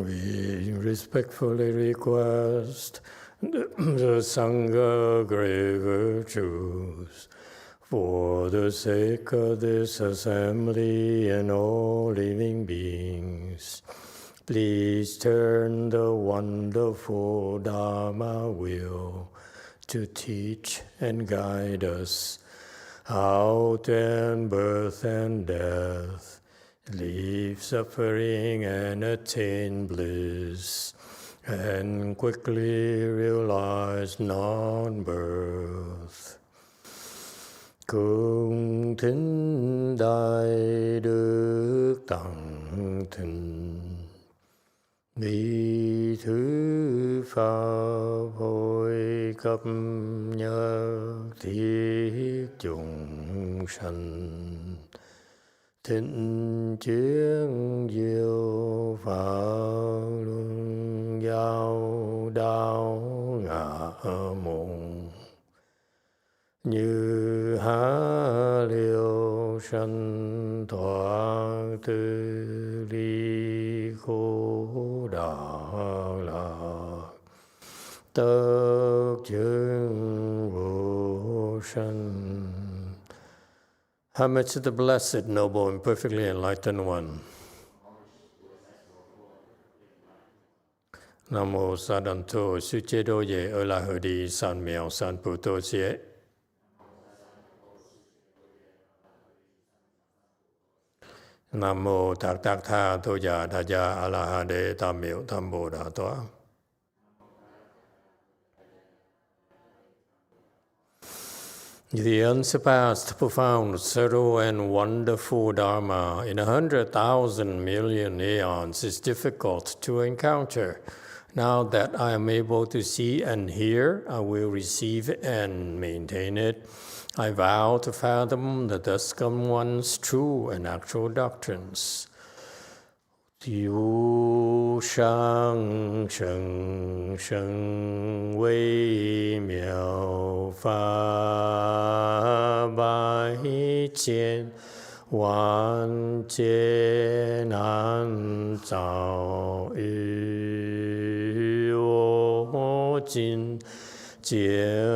We respectfully request the Sangha great virtues for the sake of this assembly and all living beings. Please turn the wonderful Dharma wheel to teach and guide us how to end birth and death, leave suffering and attain bliss, and quickly realize non-birth. Cung thính Đại Đức Tăng Thịnh, Ni thứ Pháp hội cấp nhất thiết chúng sanh, thịnh chuyên diệu pháp luân giao đạo ngã mộng, như há liêu sanh thoát tư ly khổ đạo lạc, tất chứng vô sanh. Homage to the Blessed, Noble, and Perfectly Enlightened One. Nam mô Sa Đàn Thô Sư Chế Đô Ye Ơ La Hờ Đi San Miao San Pu Tô Xie. Nam mô Thạc Thạc Tha Tô Già Đà Gia A La Ha Đế Tam Miệu Tam Bồ Đà Tọa. The unsurpassed, profound, subtle, and wonderful Dharma in 100,000 million aeons is difficult to encounter. Now that I am able to see and hear, I will receive and maintain it. I vow to fathom the Duskam One's true and actual doctrines. Yu shang sheng sheng wei miao fa bai jian wan jie nan zao yu wo jin jie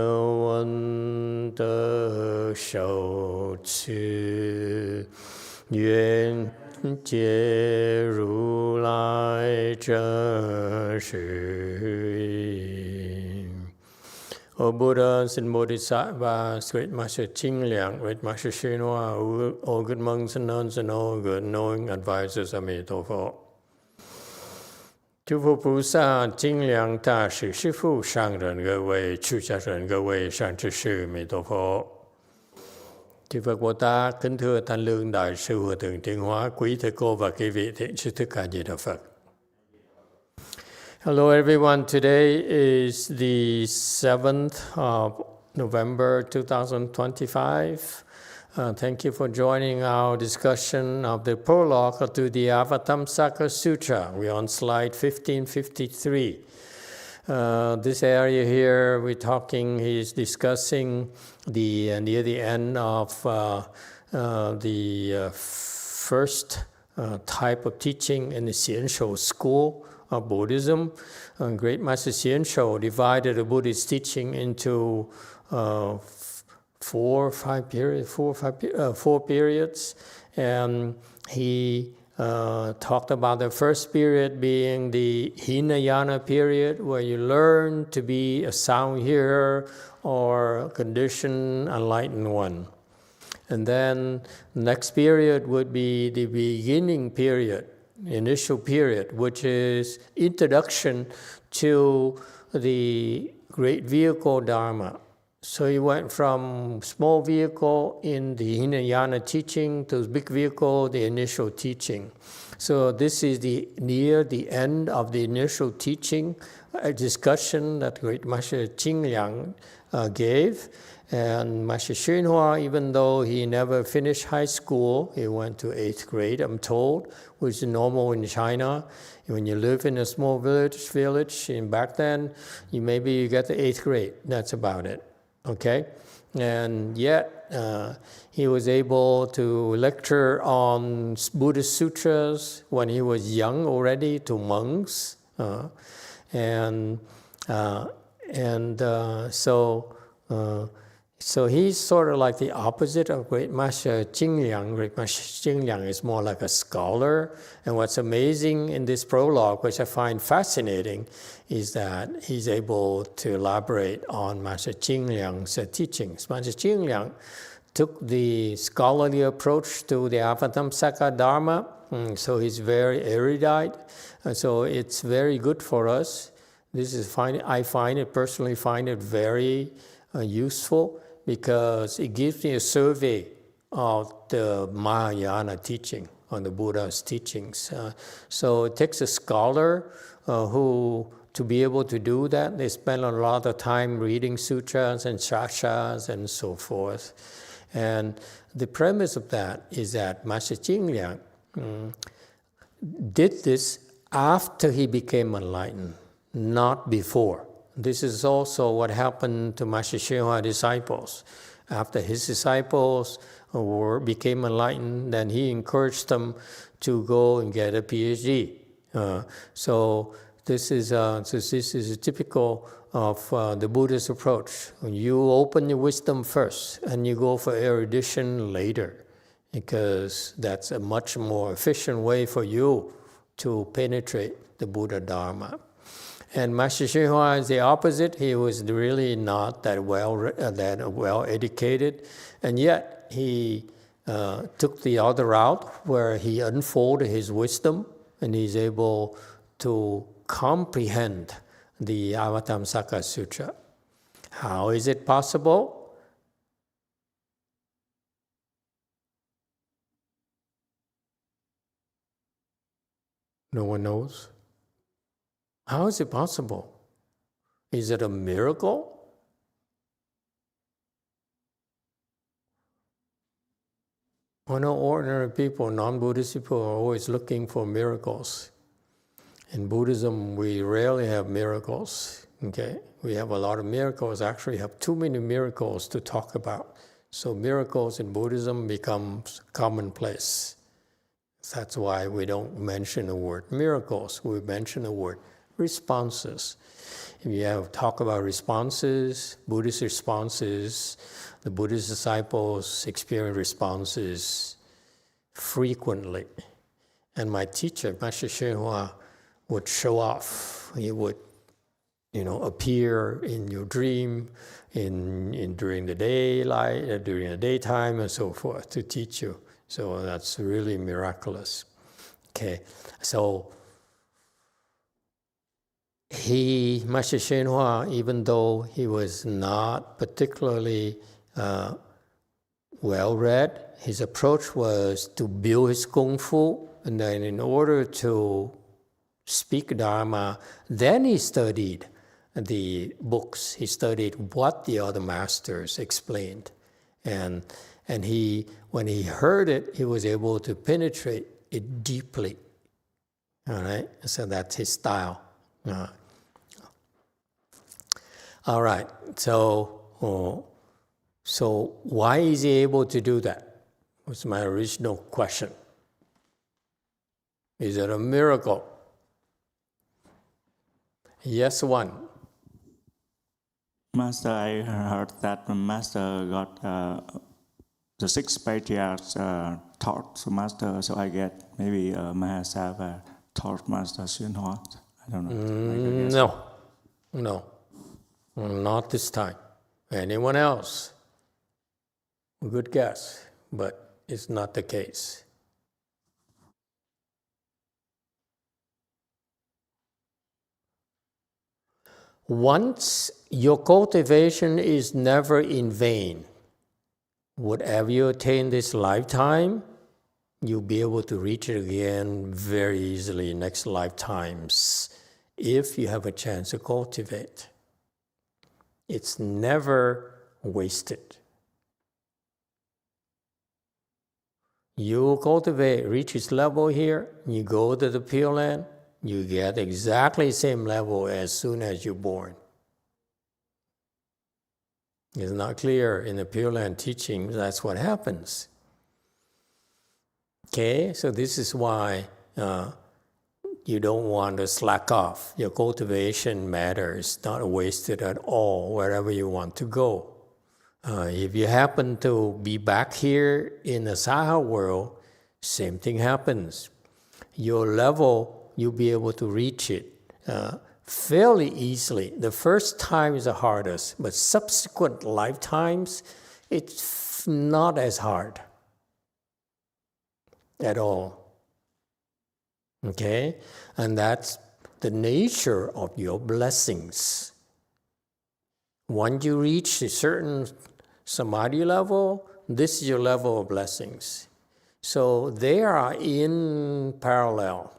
wen de shou qi yuan Jie Ru Lai Zhe Shi. O Buddhas and Bodhisattvas, great Master Ching Liang, great Master YongHua, all good monks and nuns, and all good knowing advisors, Emitofuo. 诸佛菩萨、精良大士、师父、上人各位、出家人各位、善知识，弥陀佛。Chư Phật Bồ Tát, kính thưa Thanh Lương Đại sư Hòa Thượng Tiến Hóa, quý thầy cô và quý vị thiện sư Thích Ca Di Đà Phật. Hello everyone, today is the 7th of November 2025. Thank you for joining our discussion of the prologue to the Avatamsaka Sutra. We're on slide 1553. This area here, he's discussing near the end of the first type of teaching in the Xianshou school of Buddhism. Great Master Xianshou divided the Buddhist teaching into four periods, and he talked about the first period being the Hinayana period, where you learn to be a sound hearer or conditioned enlightened one. And then the next period would be the beginning period, initial period, which is introduction to the great vehicle Dharma. So he went from small vehicle in the Hinayana teaching to big vehicle, the initial teaching. So this is near the end of the initial teaching, a discussion that great Master Ching Liang gave. And Master YongHua, even though he never finished high school, he went to 8th grade, I'm told, which is normal in China. When you live in a small village, and back then, you get the 8th grade. That's about it. Okay? and yet he was able to lecture on Buddhist sutras when he was young already to monks, so he's sort of like the opposite of Great Master Jingliang. Great Master Jingliang is more like a scholar. And what's amazing in this prologue, which I find fascinating, is that he's able to elaborate on Master Jingliang's teachings. Master Jingliang took the scholarly approach to the Avatamsaka Dharma, so he's very erudite. So it's very good for us. I personally find it very useful, because it gives me a survey of the Mahayana teaching, on the Buddha's teachings. So it takes a scholar who, to be able to do that, they spend a lot of time reading sutras and shastras and so forth. And the premise of that is that Master Jingliang did this after he became enlightened, not before. This is also what happened to Master YongHua disciples. After his disciples became enlightened, then he encouraged them to go and get a PhD. So this is typical of the Buddhist approach. You open your wisdom first, and you go for erudition later, because that's a much more efficient way for you to penetrate the Buddha Dharma. And Master YongHua is the opposite. He was really not that well educated, and yet he took the other route where he unfolded his wisdom, and he's able to comprehend the Avatamsaka Sutra. How is it possible? No one knows. How is it possible? Is it a miracle? I know ordinary people, non-Buddhist people, are always looking for miracles. In Buddhism, we rarely have miracles. Okay, we have a lot of miracles. Actually, have too many miracles to talk about. So miracles in Buddhism becomes commonplace. That's why we don't mention the word miracles. We mention the word responses. If you talk about responses, Buddhist responses, the Buddhist disciples experience responses frequently. And my teacher, Master YongHua, would show off. He would, appear in your dream, during the daylight, during the daytime, and so forth, to teach you. So that's really miraculous. Okay, so Master YongHua, even though he was not particularly well-read, his approach was to build his kung-fu, and then in order to speak Dharma, then he studied the books. He studied what the other masters explained. And when he heard it, he was able to penetrate it deeply. All right? So that's his style. All right, so why is he able to do that? Was my original question. Is it a miracle? Yes, one. Master, I heard that the Master got the 6 patriarchs taught to Master, so I get maybe Mahasava taught Master YongHua. I don't know. No, not this time. Anyone else? Good guess, but it's not the case. Once your cultivation is never in vain, whatever you attain this lifetime, you'll be able to reach it again very easily next lifetimes if you have a chance to cultivate. It's never wasted. You cultivate, reach its level here, you go to the Pure Land, you get exactly the same level as soon as you're born. It's not clear in the Pure Land teachings. That's what happens. Okay, so this is why you don't want to slack off. Your cultivation matter is not wasted at all wherever you want to go. If you happen to be back here in the Saha world, same thing happens. Your level, you'll be able to reach it fairly easily. The first time is the hardest, but subsequent lifetimes, it's not as hard at all. Okay? And that's the nature of your blessings. Once you reach a certain samadhi level, this is your level of blessings. So they are in parallel.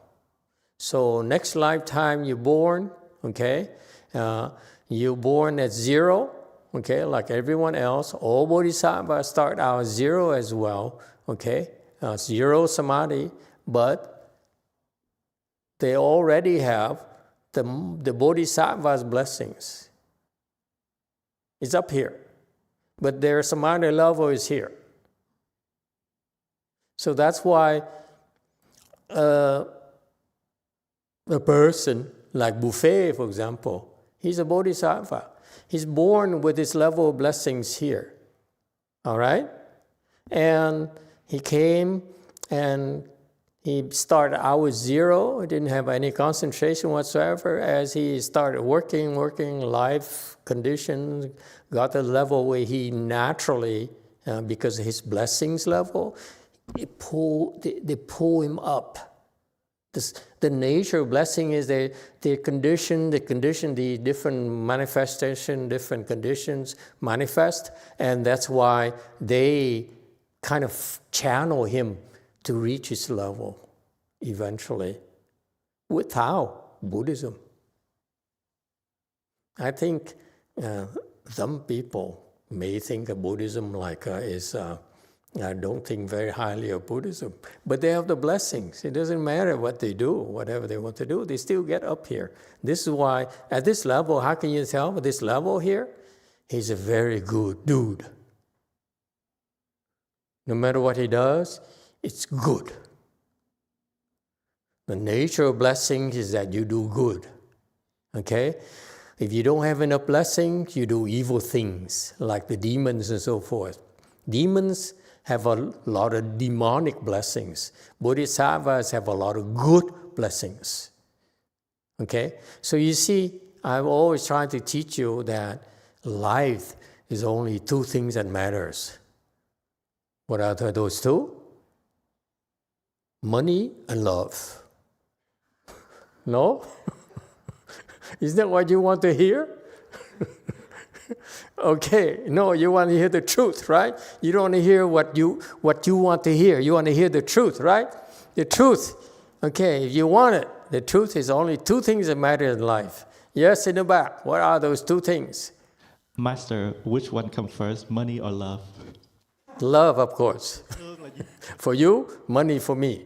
So next lifetime you're born, okay? You're born at 0, okay, like everyone else. All bodhisattvas start out 0 as well, okay? 0 samadhi, but they already have the bodhisattva's blessings. It's up here, but their samadhi level is here. So that's why a person like Buffet, for example, he's a bodhisattva. He's born with his level of blessings here. All right? And he came and he started out with 0. He didn't have any concentration whatsoever. As he started working, life conditions, got the level where he naturally, because of his blessings level, they pull him up. The nature of blessing is they condition the different manifestation, different conditions manifest, and that's why they kind of channel him to reach his level eventually without Buddhism. I think some people may think of Buddhism like I don't think very highly of Buddhism, but they have the blessings. It doesn't matter what they do, whatever they want to do, they still get up here. This is why, at this level, how can you tell? At this level here, he's a very good dude. No matter what he does, it's good. The nature of blessings is that you do good. Okay? If you don't have enough blessings, you do evil things, like the demons and so forth. Demons have a lot of demonic blessings. Bodhisattvas have a lot of good blessings. Okay? So you see, I'm always trying to teach you that life is only 2 things that matters. What are those 2? Money and love. No? Isn't that what you want to hear? Okay, no, you want to hear the truth, right? You don't want to hear what you want to hear. You want to hear the truth, right? The truth. Okay, if you want it, the truth is only 2 things that matter in life. Yes, in the back. What are those 2 things? Master, which one comes first, money or love? Love, of course. For you, money for me.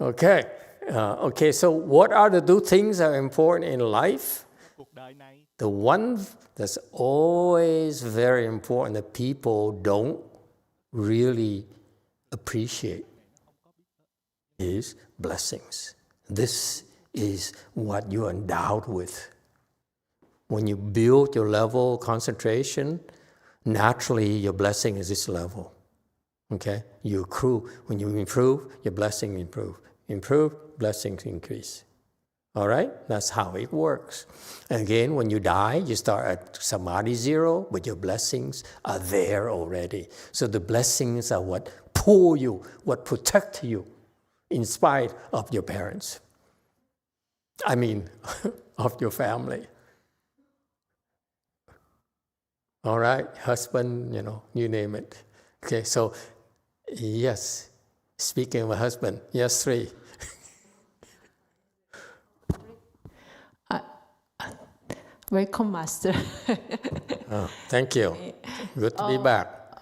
Okay. Okay, so what are the 2 things that are important in life? The one that's always very important that people don't really appreciate is blessings. This is what you're endowed with. When you build your level of concentration, naturally your blessing is this level. Okay? You accrue. When you improve, your blessing improve. Improve, blessings increase. All right? That's how it works. And again, when you die, you start at Samadhi 0, but your blessings are there already. So the blessings are what pull you, what protect you, in spite of your parents. I mean, of your family. All right? Husband, you name it. Okay, so, yes. Speaking of a husband, yes, 3. Welcome, Master. Oh, thank you. Good to be back.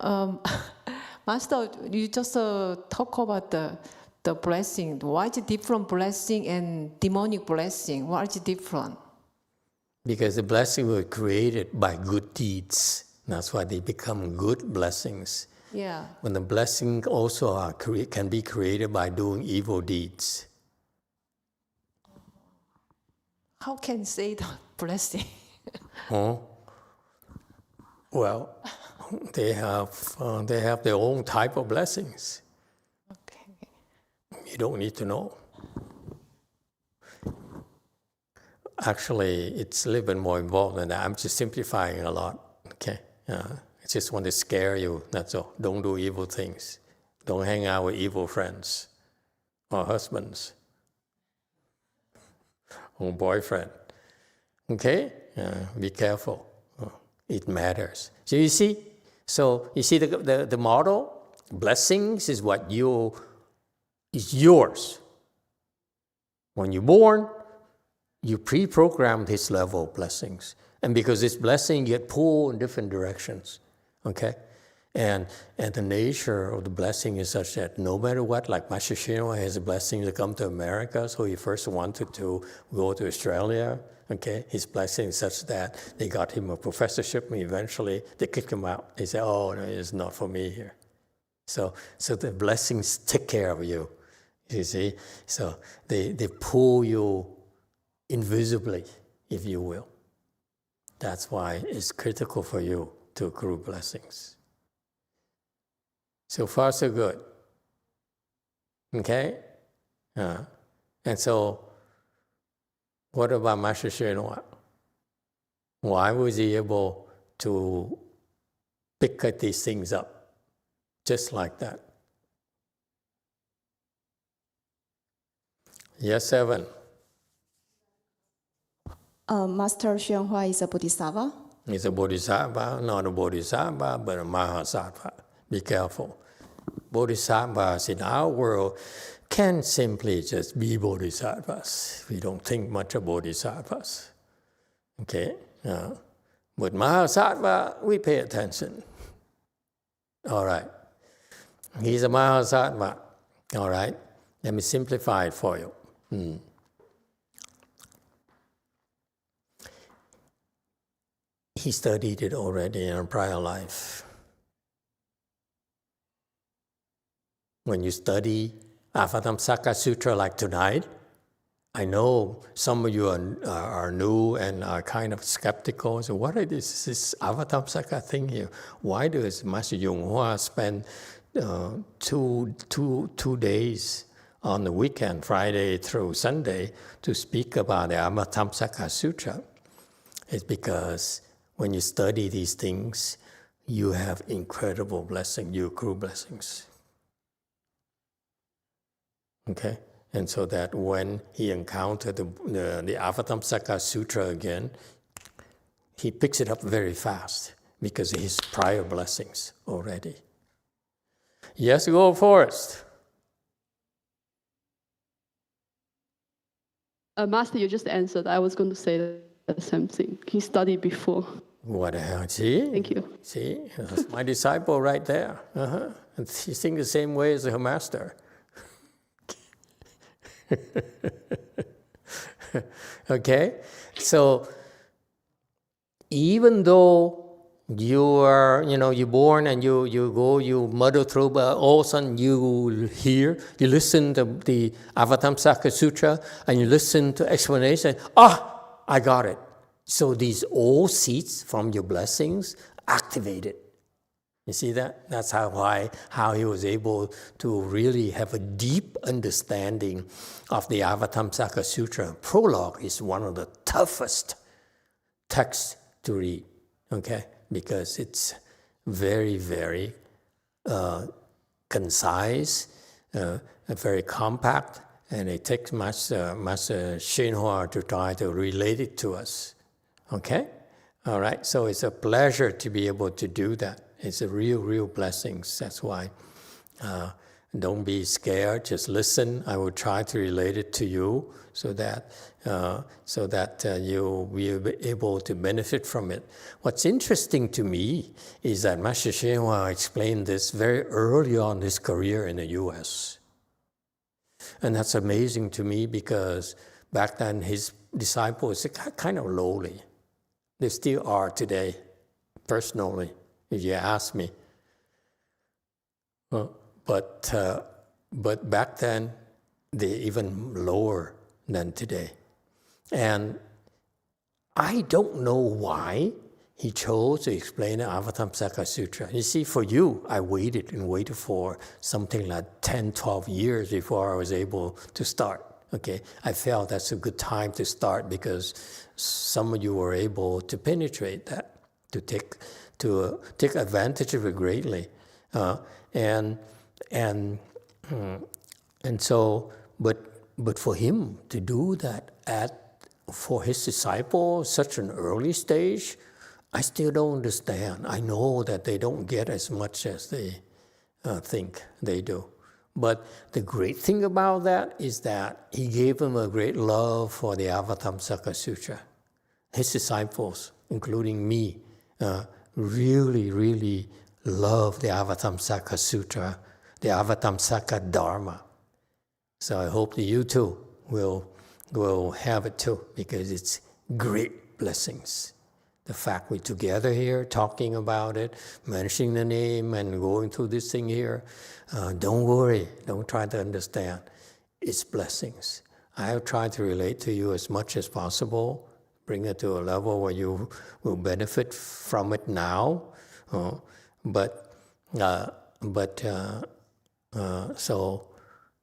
Master, you just talk about the blessing. Why is it different blessing and demonic blessing? What is different? Because the blessings were created by good deeds. That's why they become good blessings. Yeah. When the blessing also can be created by doing evil deeds. How can say the blessing? Oh, well, they have their own type of blessings. Okay. You don't need to know. Actually, it's a little bit more involved than that. I'm just simplifying a lot. Okay, I just want to scare you. That's all. Don't do evil things. Don't hang out with evil friends or husbands or boyfriend. Okay, be careful. It matters. So you see the model. Blessings is what is yours. When you're born, you pre-program this level of blessings. And because this blessing, you get pulled in different directions, okay? And the nature of the blessing is such that no matter what, like Master Shinwa has a blessing to come to America, so he first wanted to go to Australia, okay? His blessing is such that they got him a professorship, and eventually they kicked him out. They said, oh, no, it's not for me here. So the blessings take care of you, you see? So they pull you invisibly, if you will. That's why it's critical for you to accrue blessings. So far, so good. Okay? And so, what about Master Shinwa? Why was he able to pick these things up just like that? Yes, Evan. Master YongHua is a bodhisattva. He's a bodhisattva, not a bodhisattva, but a mahasattva. Be careful. Bodhisattvas in our world can simply just be bodhisattvas. We don't think much of bodhisattvas. Okay? But mahasattva, we pay attention. All right. He's a mahasattva. All right? Let me simplify it for you. He studied it already in a prior life. When you study Avatamsaka Sutra like tonight, I know some of you are new and are kind of skeptical. So what is this Avatamsaka thing here? Why does Master YongHua spend 2 days on the weekend, Friday through Sunday, to speak about the Avatamsaka Sutra? It's because when you study these things, you have incredible blessing, you accrue blessings. Okay? And so that when he encountered the Avatamsaka Sutra again, he picks it up very fast because of his prior blessings already. Yes, go Forrest. Master, you just answered. I was going to say the same thing. He studied before. What the hell? See? Thank you. See? That's my disciple right there. And she thinks the same way as her master. Okay? So, even though you're born and you go, you muddle through, but all of a sudden you listen to the Avatamsaka Sutra, and you listen to explanation, I got it. So these old seeds from your blessings activated. You see that? That's how he was able to really have a deep understanding of the Avatamsaka Sutra. Prologue is one of the toughest texts to read, okay? Because it's very, very concise, very compact, and it takes Master YongHua to try to relate it to us. Okay? All right? So it's a pleasure to be able to do that. It's a real blessing. That's why don't be scared. Just listen. I will try to relate it to you so that you'll be able to benefit from it. What's interesting to me is that Master YongHua explained this very early on in his career in the U.S. And that's amazing to me because back then his disciple was kind of lowly. They still are today, personally, if you ask me. But back then, they're even lower than today. And I don't know why he chose to explain the Avatamsaka Sutra. You see, for you, I waited for something like 10, 12 years before I was able to start. Okay, I felt that's a good time to start because some of you were able to penetrate that, to take advantage of it greatly, and so, but for him to do that for his disciples, such an early stage, I still don't understand. I know that they don't get as much as they think they do. But the great thing about that is that he gave them a great love for the Avatamsaka Sutra. His disciples, including me, really, really love the Avatamsaka Sutra, the Avatamsaka Dharma. So I hope that you too will have it too, because it's great blessings. The fact we're together here, talking about it, mentioning the name and going through this thing here, don't worry, don't try to understand. It's blessings. I have tried to relate to you as much as possible, bring it to a level where you will benefit from it now. So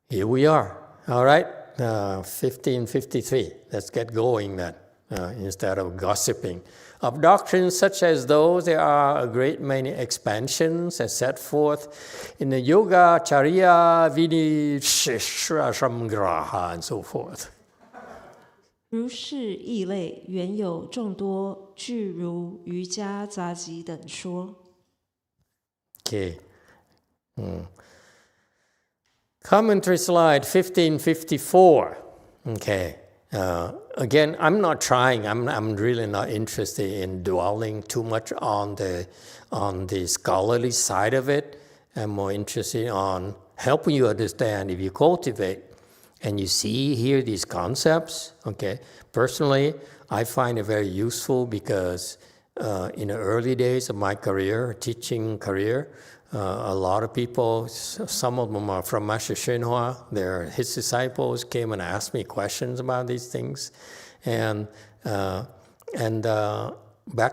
here we are. All right, 1553. Let's get going then, instead of gossiping. Of doctrines such as those, there are a great many expansions as set forth in the Yoga, Charya, Vinishra, Samgraha, and so forth. 如是异类，原有众多，具如瑜伽杂集等说。 Okay. Commentary slide 1554. Okay. Again, I'm not trying. I'm really not interested in dwelling too much on the scholarly side of it. I'm more interested on helping you understand. If you cultivate and you see here these concepts, okay. Personally, I find it very useful because in the early days of my career, teaching career, a lot of people, some of them are from Master YongHua, his disciples came and asked me questions about these things. And back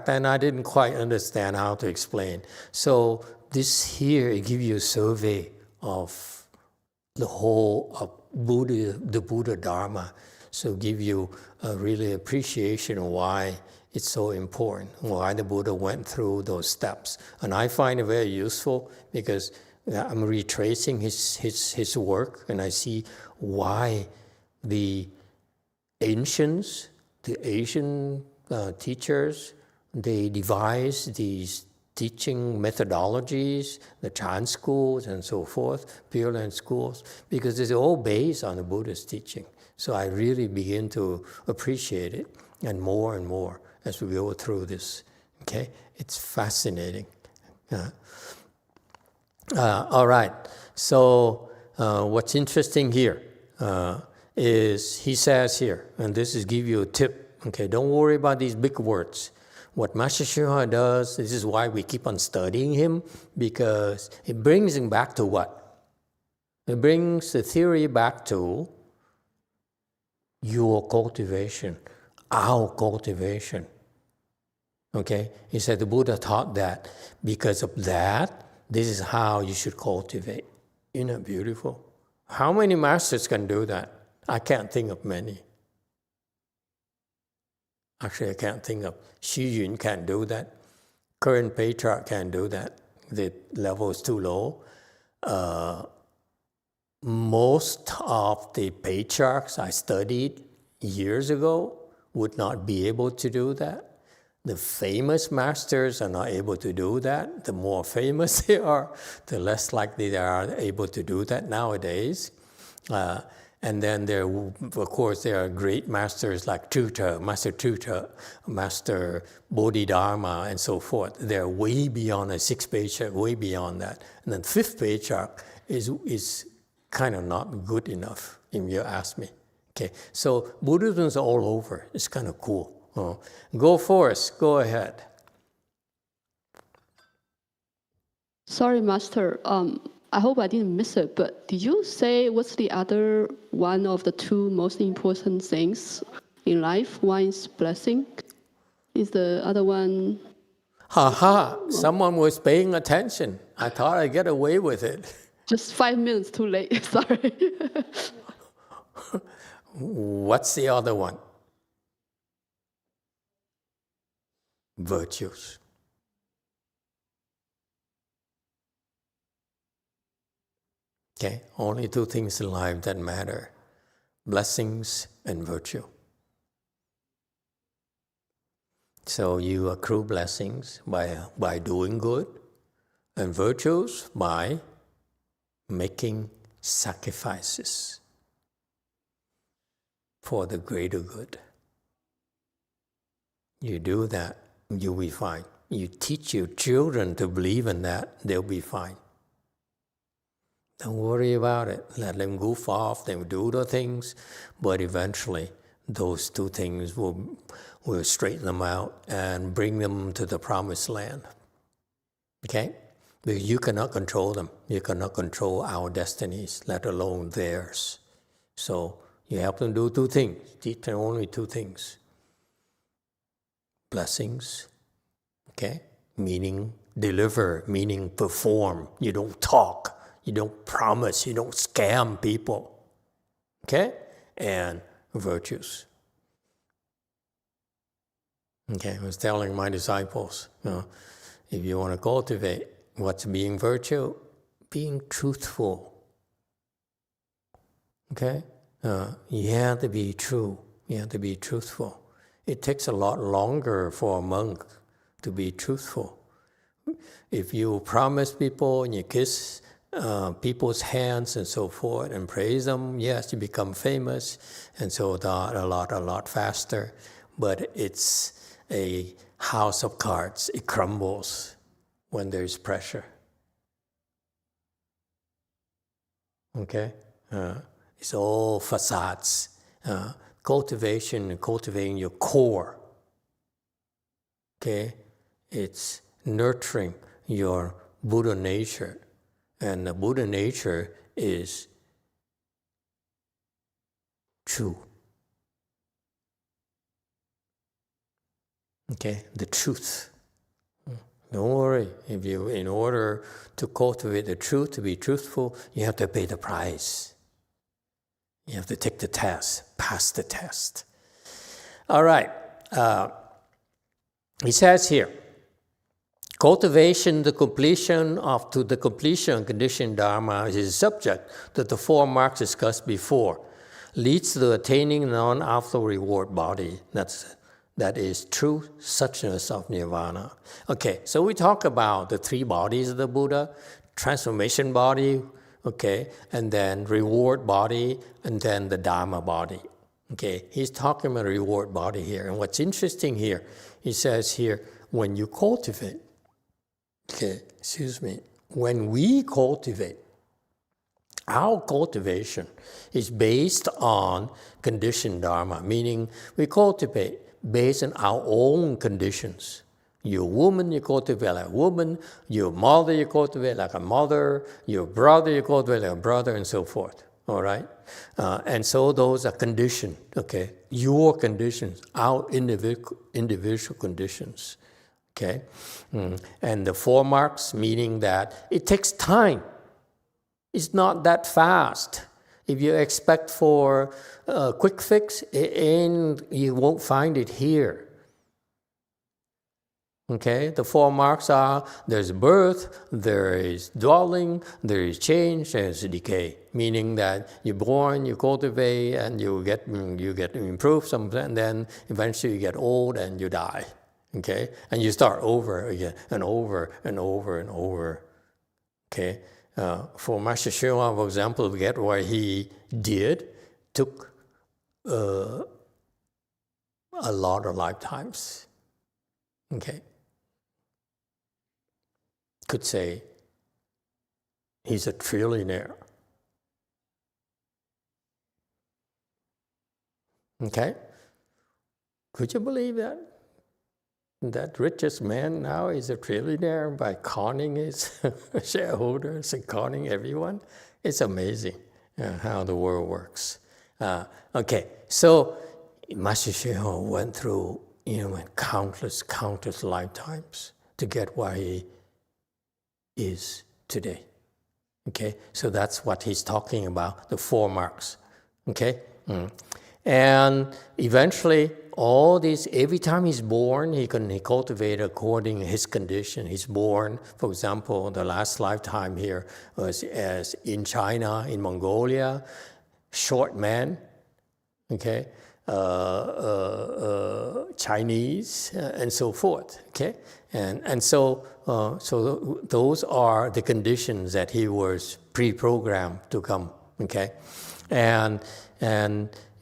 then I didn't quite understand how to explain. So this here, it gives you a survey of the whole of the Buddha Dharma. So give you a really appreciation of why it's so important, why the Buddha went through those steps. And I find it very useful because I'm retracing his work, and I see why the ancients, the Asian teachers, they devised these teaching methodologies, the Chan schools and so forth, Pure Land schools, because it's all based on the Buddha's teaching. So I really begin to appreciate it, and more as we go through this. Okay, it's fascinating. All right. So what's interesting here is he says here, and this is give you a tip. Okay, don't worry about these big words. What Master YongHua does, this is why we keep on studying him, because it brings him back to what? It brings the theory back to your cultivation, our cultivation. Okay? He said the Buddha taught that. Because of that, this is how you should cultivate. Isn't it beautiful? How many masters can do that? I can't think of many. Actually, I can't think of. Xu Yun can't do that. Current patriarch can't do that. The level is too low. Most of the patriarchs I studied years ago would not be able to do that. The famous masters are not able to do that. The more famous they are, the less likely they are able to do that nowadays. And then there are great masters like Master Tuta, Master Bodhidharma, and so forth. They're way beyond a sixth patriarch, way beyond that. And then fifth patriarch is kind of not good enough, if you ask me. Okay, so Buddhism is all over. It's kind of cool. Go first. Go ahead. Sorry, Master. I hope I didn't miss it, but did you say what's the other one of the two most important things in life? One is blessing. Is the other one? Someone was paying attention. I thought I'd get away with it. Just 5 minutes too late. Sorry. What's the other one? Virtues. Okay, only two things in life that matter: blessings and virtue. So you accrue blessings by doing good, and virtues by making sacrifices for the greater good. You do that, you'll be fine. You teach your children to believe in that, they'll be fine. Don't worry about it. Let them goof off, they will do the things, but eventually those two things will straighten them out and bring them to the promised land. Okay? Because you cannot control them. You cannot control our destinies, let alone theirs. So you help them do two things. Teach them only two things. Blessings, okay? Meaning deliver, meaning perform. You don't talk. You don't promise. You don't scam people. Okay? And virtues. Okay, I was telling my disciples, if you want to cultivate what's being virtue, being truthful. Okay? You have to be true. You have to be truthful. It takes a lot longer for a monk to be truthful. If you promise people and you kiss people's hands and so forth and praise them, yes, you become famous, and so a lot faster. But it's a house of cards. It crumbles when there's pressure. Okay? It's all facades. Cultivating your core. Okay? It's nurturing your Buddha nature. And the Buddha nature is true. Okay? The truth. Don't worry. In order to cultivate the truth, to be truthful, you have to pay the price. You have to take the test, pass the test. All right. He says here, cultivation, the completion of conditioned Dharma is a subject that the 4 marks discussed before, leads to the attaining non-after reward body. That is true suchness of nirvana. Okay, so we talk about the 3 bodies of the Buddha: transformation body, okay, and then reward body, and then the Dharma body. Okay, he's talking about reward body here. And what's interesting here, he says here, when you cultivate, when we cultivate, our cultivation is based on conditioned Dharma, meaning we cultivate based on our own conditions. You're a woman, you cultivate like a woman. You're a mother, you cultivate like a mother. You're a brother, you cultivate like a brother, and so forth. All right? And so those are conditioned, okay? Your conditions, our individual conditions, okay? And the 4 marks, meaning that it takes time. It's not that fast. If you expect for a quick fix, you won't find it here. Okay, the 4 marks are: there's birth, there is dwelling, there is change, there's decay. Meaning that you're born, you cultivate, and you get improved something, and then eventually you get old and you die. Okay, and you start over again and over and over and over. Okay, for Master Hsuan, for example, to get what he did took a lot of lifetimes. Okay. Could say he's a trillionaire. Okay? Could you believe that? That richest man now is a trillionaire by conning his shareholders and conning everyone. It's amazing how the world works. Okay, so Master Hsuan Hua went through countless lifetimes to get where he is today. Okay, so that's what he's talking about, the 4 marks. Okay, and eventually all these, every time he's born, he cultivate according to his condition. He's born, for example, the last lifetime here was as in China, in Mongolia, short man, okay, Chinese, and so forth, okay? And so those are the conditions that he was pre-programmed to come, okay? And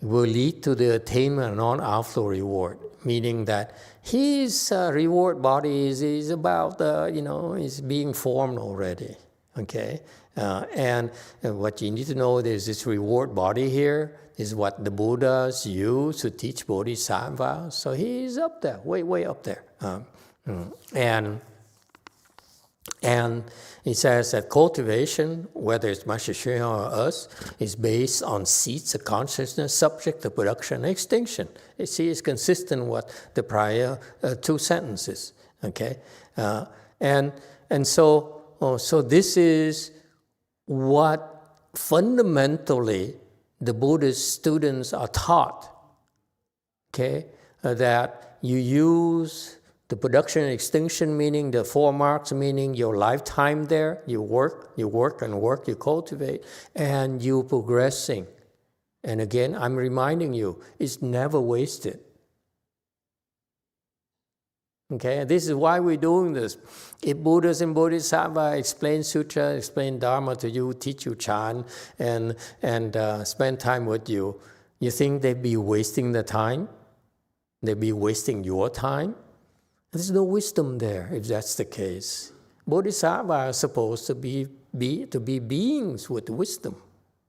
will lead to the attainment of non-outflow reward, meaning that his reward body is about, is being formed already, okay? And what you need to know, there's this reward body here, is what the Buddhas use to teach bodhisattvas. So he's up there, way up there. And he says that cultivation, whether it's Master Hsuan Hua or us, is based on seeds of consciousness subject to production and extinction. You see, it's consistent with the prior 2 sentences. Okay, and so this is what fundamentally the Buddhist students are taught. Okay, that you use the production and extinction, meaning the 4 marks, meaning your lifetime there, you work, you cultivate, and you're progressing. And again, I'm reminding you, it's never wasted. Okay, this is why we're doing this. If Buddhas and Bodhisattvas explain Sutra, explain Dharma to you, teach you Chan, and spend time with you, you think they'd be wasting the time? They'd be wasting your time? There's no wisdom there if that's the case. Bodhisattvas are supposed to be beings with wisdom.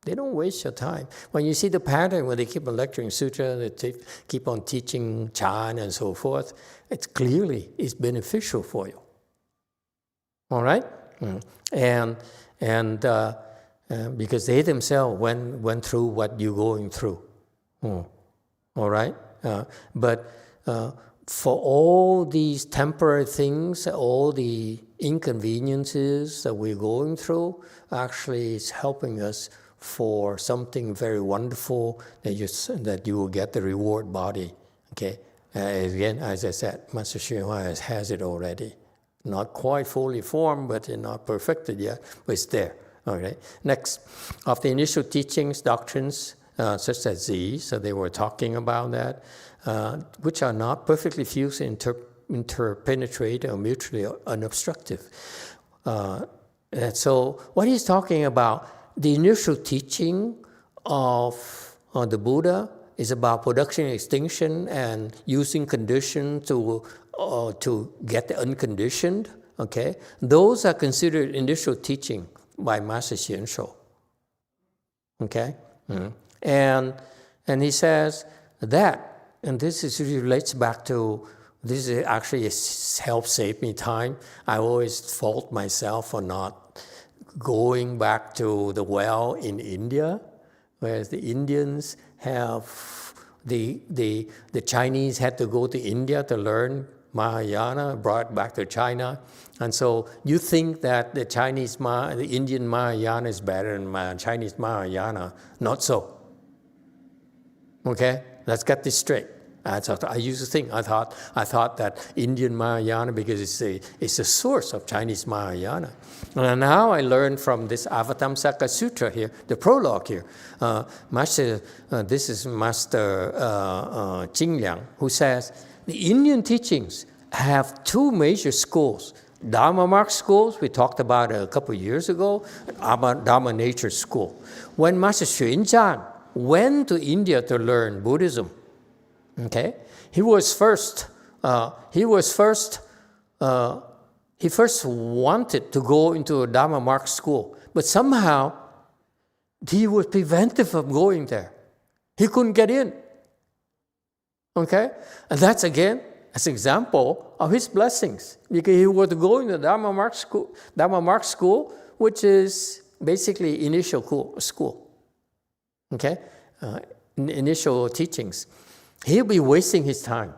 They don't waste your time. When you see the pattern where they keep on lecturing sutra, they keep on teaching Chan and so forth, it clearly is beneficial for you. All right? And because they themselves went through what you're going through. All right? But for all these temporary things, all the inconveniences that we're going through, actually it's helping us for something very wonderful that you will get the reward body. Okay, again, as I said, Master Hsuan Hua has it already. Not quite fully formed, but not perfected yet, but it's there. All right. Next, of the initial teachings, doctrines, such as these, so they were talking about that, which are not perfectly fused, interpenetrate, or mutually unobstructive. And so what he's talking about, the initial teaching of the Buddha is about production and extinction and using condition to get the unconditioned. Okay, those are considered initial teaching by Master Hsuan Hua. Okay, and he says that, and this relates back to, this is actually helped save me time. I always fault myself for not going back to the well in India, whereas the Indians have, the Chinese had to go to India to learn Mahayana, brought back to China. And so you think that the Indian Mahayana is better than Chinese Mahayana. Not so. Okay? Let's get this straight. I used to think, I thought that Indian Mahayana, because it's a source of Chinese Mahayana. And now I learned from this Avatamsaka Sutra here, the prologue here. This is Master Jingliang, who says, the Indian teachings have 2 major schools. Dharma Mark schools, we talked about a couple of years ago, and Dharma Nature school. When Master Xuanzhan went to India to learn Buddhism, okay, he first wanted to go into a Dharma Mark school, but somehow he was prevented from going there. He couldn't get in. Okay? And that's again, as an example of his blessings. Because he was going to Dharma Mark School, which is basically initial school. Okay? Initial teachings. He'll be wasting his time.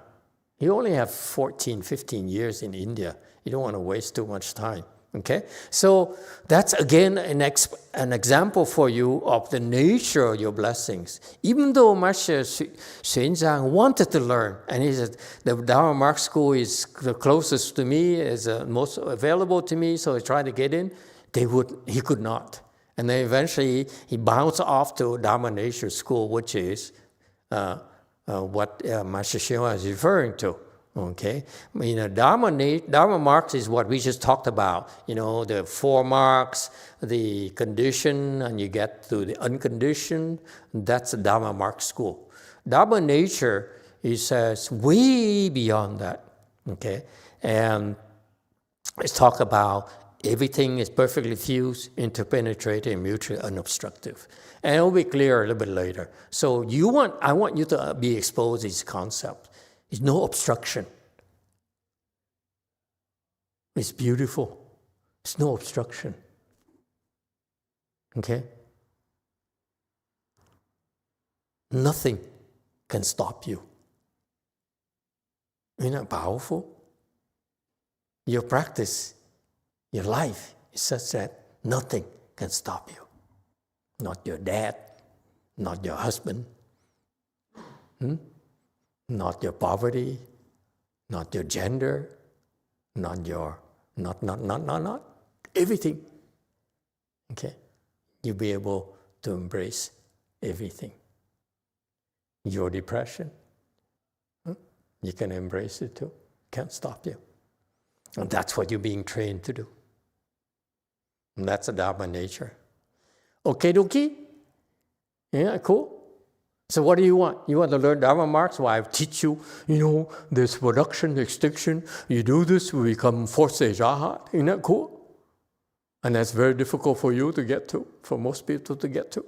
He only have 14, 15 years in India. You don't want to waste too much time. Okay? So that's again an example for you of the nature of your blessings. Even though Master Xuanzang wanted to learn, and he said, the Dharma Mark School is the closest to me, is the most available to me, so he tried to get in. He could not. And then eventually he bounced off to Dharma Nature School, which is what Master Xuanzang is referring to. Okay, Dharma marks is what we just talked about. The 4 marks, the condition, and you get to the unconditioned. That's the Dharma mark school. Dharma nature, he says, way beyond that. Okay, and let's talk about everything is perfectly fused, interpenetrating, mutually unobstructive. And it'll be clear a little bit later. So I want you to be exposed to this concept. There's no obstruction. It's beautiful. There's no obstruction. Okay? Nothing can stop you. Isn't that powerful? Your practice, your life is such that nothing can stop you. Not your dad, not your husband, not your poverty, not your gender, not everything. Okay? You'll be able to embrace everything. Your depression, you can embrace it too. Can't stop you. And that's what you're being trained to do. And that's the Dharma nature. Okay, dokie? Yeah, cool. So what do you want? You want to learn Dharma marks? Well, I teach you, there's production, extinction. You do this, we become fourth stage Arhat. Isn't that cool? And that's very difficult for you to get to, for most people to get to.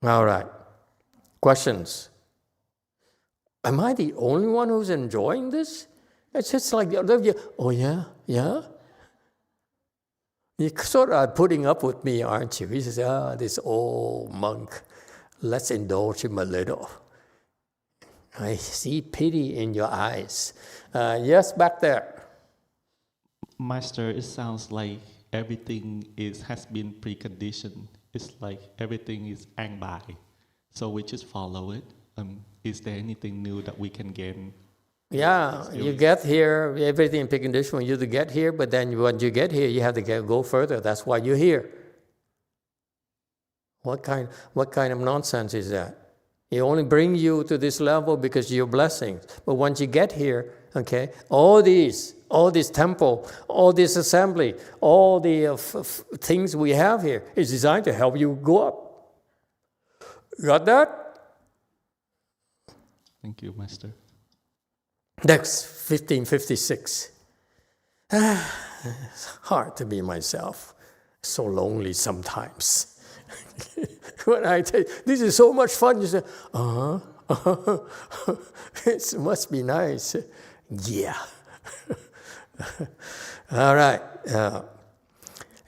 All right. Questions? Am I the only one who's enjoying this? It's just like the other of you, oh yeah? You're sort of putting up with me, aren't you? He says, this old monk, let's indulge him a little. I see pity in your eyes. Yes, back there. Master, it sounds like everything has been preconditioned. It's like everything is angbai. So we just follow it. Is there anything new that we can gain? Yeah, you get here, everything preconditioned for you to get here, but then when you get here, you have to go further. That's why you're here. What kind of nonsense is that? He only bring you to this level because of your blessings. But once you get here, okay, all this temple, all this assembly, all the things we have here is designed to help you go up. Got that? Thank you, Master. Next, 1556. It's hard to be myself. So lonely sometimes. When I tell you, this is so much fun, you say, it must be nice. Yeah. All right.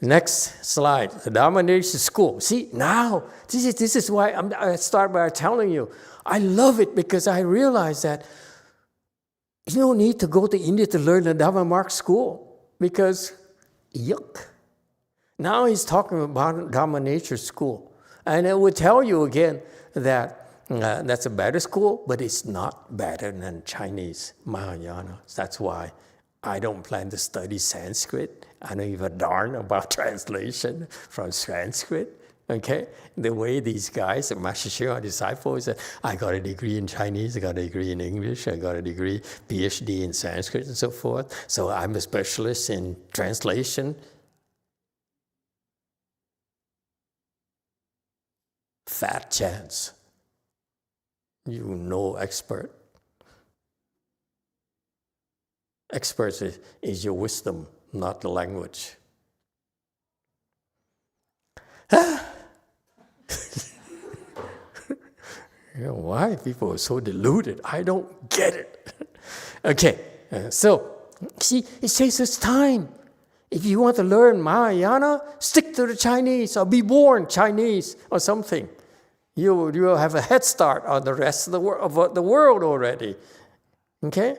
Next slide. The Dharma Nature School. See, now, this is why I start by telling you, I love it because I realize that you don't need to go to India to learn the Dharma Mark School because, yuck. Now he's talking about Dharma Nature School. And I would tell you again that that's a better school, but it's not better than Chinese Mahayana. That's why I don't plan to study Sanskrit. I don't give a darn about translation from Sanskrit. Okay? The way these guys, Master Hsuan disciples, I got a degree in Chinese, I got a degree in English, I got a degree, PhD in Sanskrit and so forth. So I'm a specialist in translation. Fat chance. You know expert. Expert is your wisdom, not the language. You know, why people are so deluded? I don't get it. Okay, so see, it takes us time. If you want to learn Mahayana, stick to the Chinese or be born Chinese or something. You will have a head start on the rest of the world already. Okay?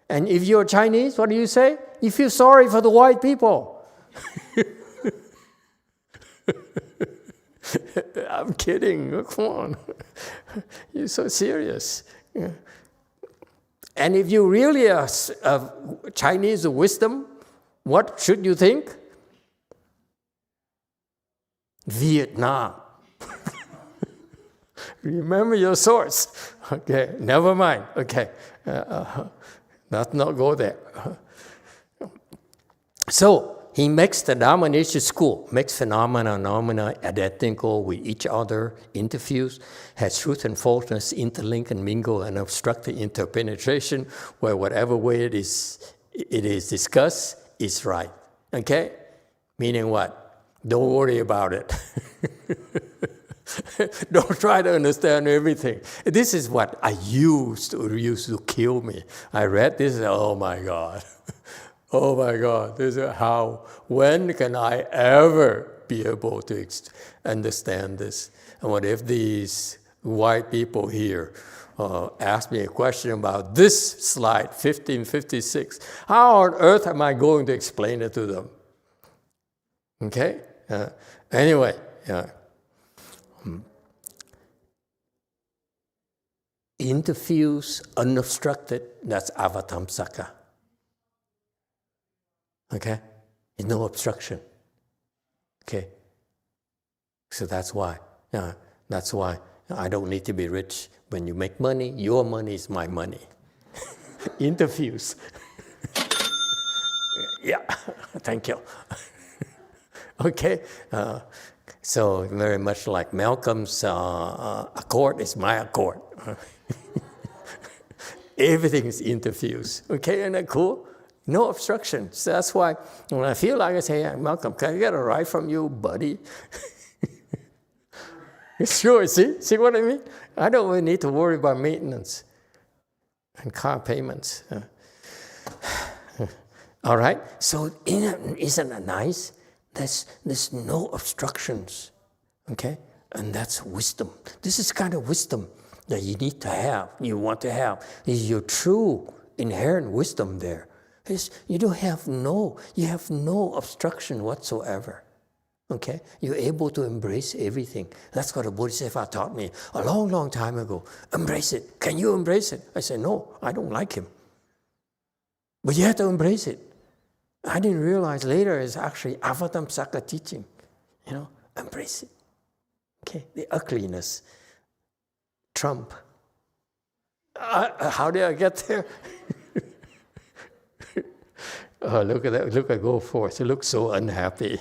And if you're Chinese, what do you say? You feel sorry for the white people. I'm kidding. Come on. You're so serious. Yeah. And if you really are Chinese wisdom, what should you think? Vietnam. Remember your source. Okay, never mind. Okay, let's not go there. So he makes the Dharma nature school, makes phenomena identical with each other, interviews, has truth and falseness interlink and mingle and obstruct the interpenetration, where whatever way it is discussed is right. Okay? Meaning what? Don't worry about it. Don't try to understand everything. This is what I used to kill me. I read this, oh my God. Oh my God, this is when can I ever be able to understand this? And what if these white people here ask me a question about this slide, 1556? How on earth am I going to explain it to them? Okay? Anyway, interviews unobstructed, that's Avatamsaka. Okay? There's no obstruction. Okay? So that's why I don't need to be rich. When you make money, your money is my money. Interviews. Yeah, thank you. Okay? So very much like Malcolm's accord is my accord. Everything is interviews. Okay, isn't that cool? No obstructions. So that's why when I feel like I say, hey, Malcolm, can I get a ride from you, buddy? Sure, see what I mean? I don't really need to worry about maintenance and car payments. All right? So isn't that nice? There's no obstructions, okay? And that's wisdom. This is kind of wisdom that you need to have, you want to have. Is your true inherent wisdom there. You have no obstruction whatsoever, okay? You're able to embrace everything. That's what a Bodhisattva taught me a long, long time ago. Embrace it. Can you embrace it? I said, no, I don't like him. But you have to embrace it. I didn't realize later it's actually Avatamsaka teaching. Embrace it. Okay, the ugliness. Trump. How did I get there? Oh, look at that! Look at Go Forth. He looks so unhappy.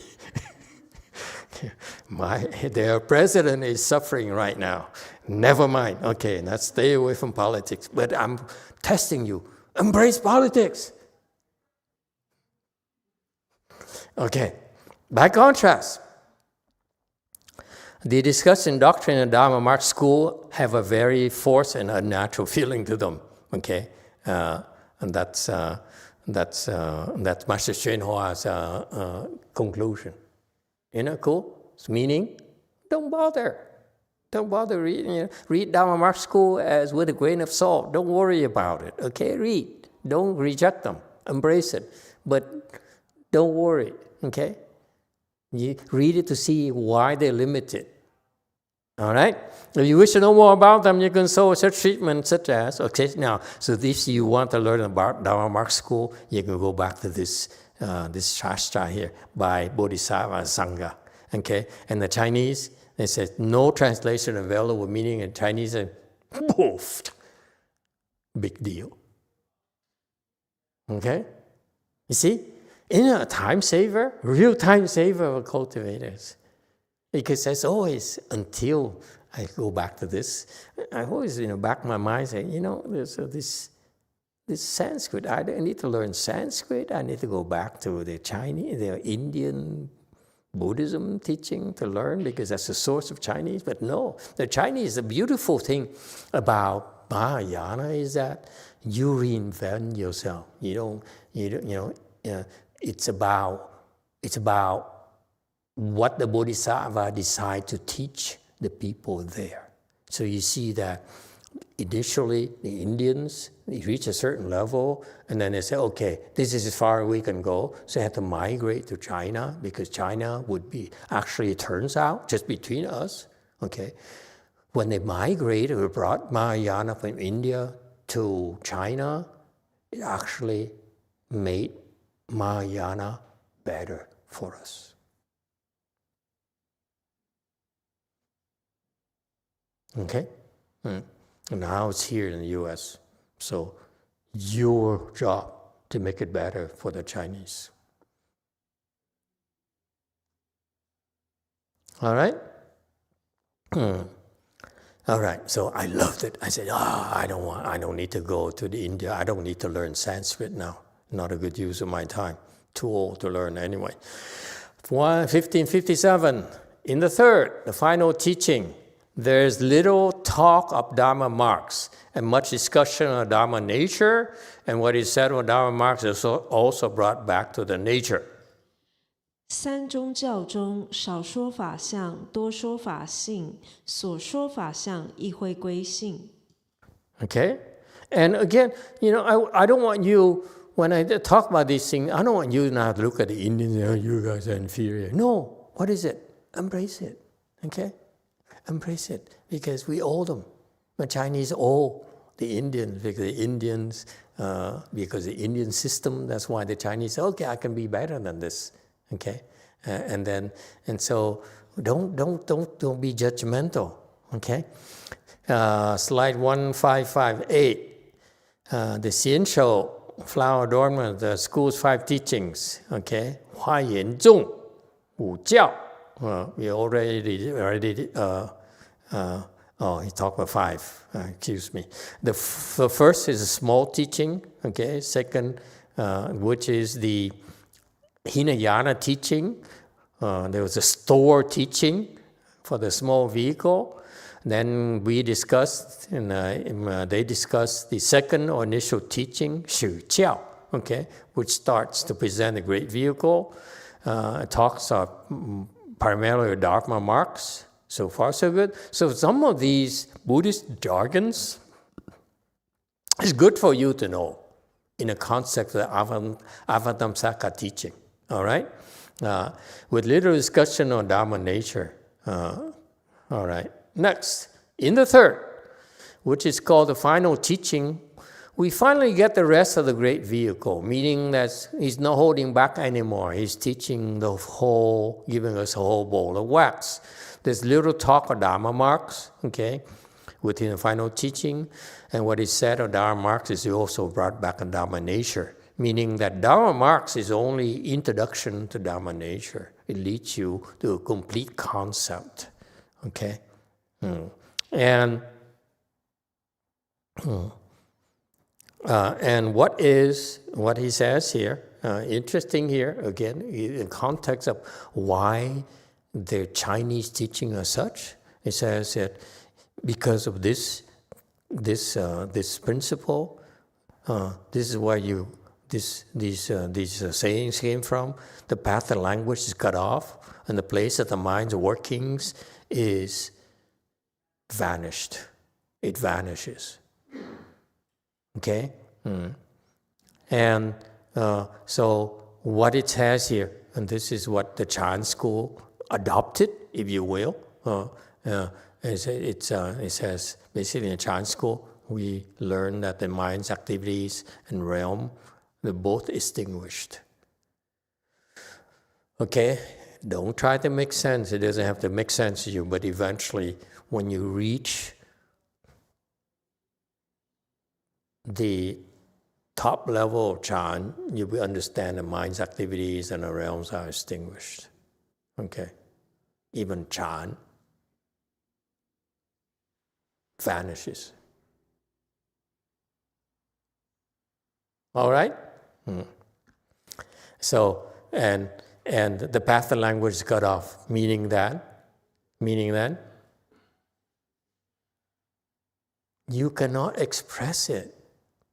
Their president is suffering right now. Never mind. Okay, now stay away from politics. But I'm testing you. Embrace politics. Okay, by contrast, the discussion doctrine and Dharma Mark school have a very forced and unnatural feeling to them. Okay, and that's Master YongHua's conclusion. Cool? It's meaning, don't bother. Don't bother reading. Read Dharma Mark school as with a grain of salt. Don't worry about it. Okay, read. Don't reject them. Embrace it. But don't worry. Okay? You read it to see why they're limited. All right? If you wish to know more about them, you can search treatment such as, okay, now, so if you want to learn about Dharma Mark school, you can go back to this Shastra here by Bodhisattva Sangha. Okay? And the Chinese, they said no translation available, meaning in Chinese, and poof, big deal. Okay? You see? A time saver, real time saver for cultivators. Because as always, until I go back to this, I always, back of my mind say, there's this Sanskrit. I need to learn Sanskrit. I need to go back to the Chinese, the Indian Buddhism teaching to learn because that's the source of Chinese. But no, the Chinese, the beautiful thing about Mahayana is that you reinvent yourself. It's about what the Bodhisattva decide to teach the people there. So you see that initially the Indians, they reach a certain level and then they say, okay, this is as far as we can go. So they have to migrate to China because China would be, actually it turns out, just between us, okay, when they migrated or brought Mahayana from India to China, it actually made Mahayana better for us. Okay? Now it's here in the US. So your job to make it better for the Chinese. All right? All right, so I loved it. I said, I don't need to go to the India. I don't need to learn Sanskrit now. Not a good use of my time. Too old to learn anyway. 1557, in the third, the final teaching, there's little talk of Dharma marks and much discussion on Dharma nature, and what is said on Dharma marks is also brought back to the nature. 三宗教中，少说法相，多说法性，所说法相亦会归性。 Okay? And again, I don't want you, when I talk about these things, I don't want you now to look at the Indians and you guys are inferior. No, what is it? Embrace it. Okay? Embrace it, because we owe them. The Chinese owe the Indians, because the Indian system, that's why the Chinese say, okay, I can be better than this. Okay? So don't be judgmental. Okay? Slide 1558. The Xianshou flower adornment, the school's 5 teachings. Okay? 华严宗, 五教. We already he talked about 5, excuse me. The first is a small teaching, okay? Second, which is the Hinayana teaching. There was a store teaching for the small vehicle. Then we discussed, they discussed the second or initial teaching, Shu Jiao, okay? Which starts to present a great vehicle. It talks primarily Dharma marks. So far, so good. So some of these Buddhist jargons is good for you to know in the concept of the Avatamsaka teaching. All right? With little discussion on Dharma nature. All right. Next, in the third, which is called the final teaching, we finally get the rest of the great vehicle, meaning that he's not holding back anymore. He's teaching the whole, giving us a whole bowl of wax. There's little talk of Dharma marks, okay, within the final teaching. And what is said of Dharma marks is also brought back on Dharma nature, meaning that Dharma marks is only introduction to Dharma nature. It leads you to a complete concept, okay? And what he says here, interesting here, again, in the context of why the Chinese teaching are such, it says that because of this principle, this is where these sayings came from. The path of language is cut off, and the place of the mind's workings is vanished. It vanishes. Okay? And so what it says here, and this is what the Chan school adopted, if you will. It says, basically in the Chan school, we learn that the mind's activities and realm, they're both extinguished. Okay? Don't try to make sense. It doesn't have to make sense to you, but eventually, when you reach the top level of Chan, you will understand the mind's activities and the realms are extinguished. Okay? Even Chan vanishes. All right? So, and and the path of language is cut off, meaning that you cannot express it.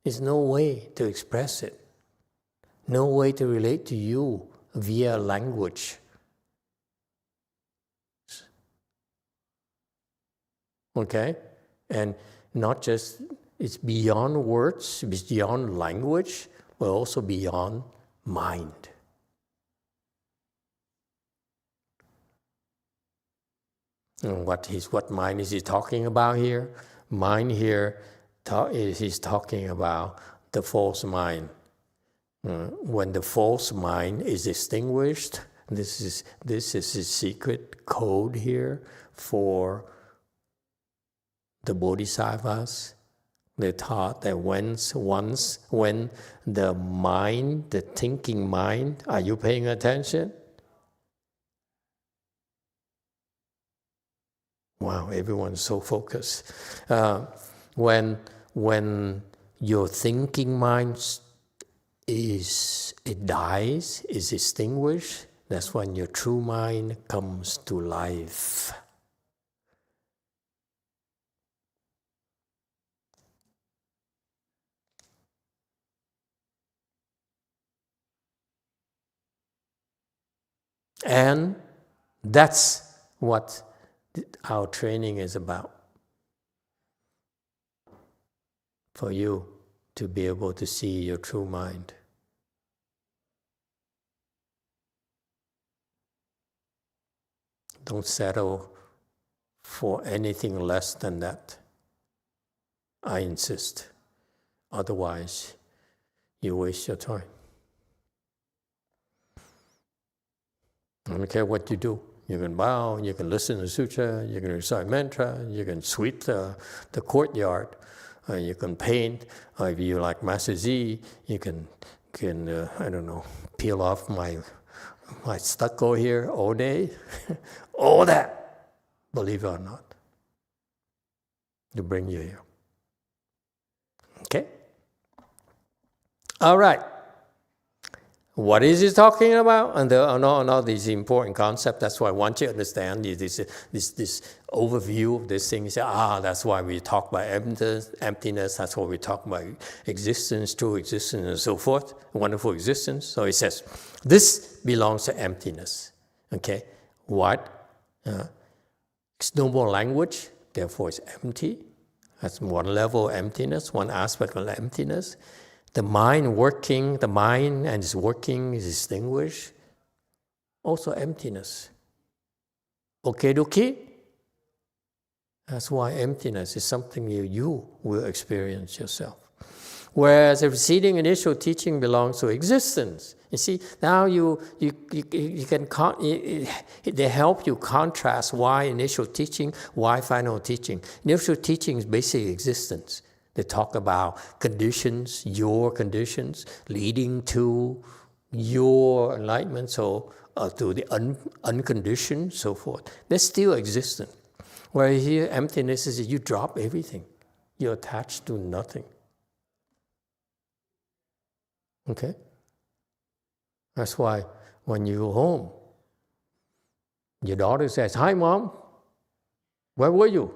There's no way to express it. No way to relate to you via language. Okay? And not just, it's beyond words, it's beyond language, but also beyond mind. And what mind is he talking about here? Mind here, he's talking about the false mind. When the false mind is extinguished, this is the secret code here for the bodhisattvas. They taught that when the mind, the thinking mind, are you paying attention? Wow, everyone's so focused. When your thinking mind dies, is extinguished, that's when your true mind comes to life. And that's what our training is about. For you to be able to see your true mind. Don't settle for anything less than that. I insist. Otherwise, you waste your time. I don't care what you do. You can bow, you can listen to sutra, you can recite mantra, you can sweep the courtyard, you can paint. If you like Master Z, you can I don't know, peel off my stucco here all day. All that, believe it or not, to bring you here. Okay? All right. What is he talking about? And all these important concepts. That's why once you understand this overview of this thing, you say, that's why we talk about emptiness. That's why we talk about existence, true existence, and so forth. Wonderful existence. So he says, this belongs to emptiness. Okay? What? It's no more language, therefore it's empty. That's one level of emptiness, one aspect of emptiness. The mind and its working is distinguished. Also emptiness. Okedoki. That's why emptiness is something you will experience yourself. Whereas the preceding initial teaching belongs to existence. You see, now they help you contrast why initial teaching, why final teaching. Initial teaching is basically existence. They talk about conditions, your conditions, leading to your enlightenment, so to the unconditioned, so forth. They're still existent. Whereas here, emptiness is you drop everything. You're attached to nothing. Okay? That's why when you go home, your daughter says, "Hi, Mom. Where were you?"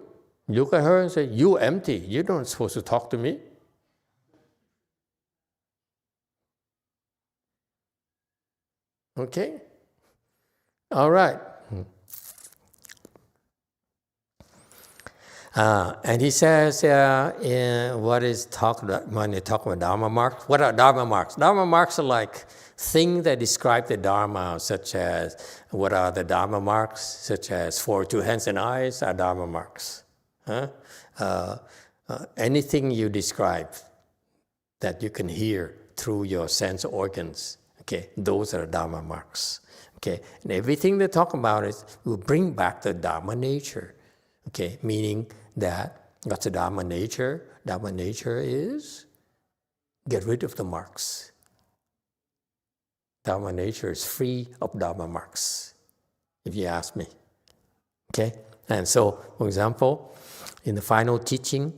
You look at her and say, "You empty. You're not supposed to talk to me." Okay? All right. And he says, what is talked about when they talk about Dharma marks? What are Dharma marks? Dharma marks are like things that describe the Dharma, such as, what are the Dharma marks? Such as 42 hands and eyes are Dharma marks. Anything you describe that you can hear through your sense organs, okay, those are Dharma marks. Okay, and everything they talk about will bring back the Dharma nature. Okay, meaning that what's the Dharma nature? Dharma nature is get rid of the marks. Dharma nature is free of Dharma marks, if you ask me. Okay, and so, for example, in the final teaching,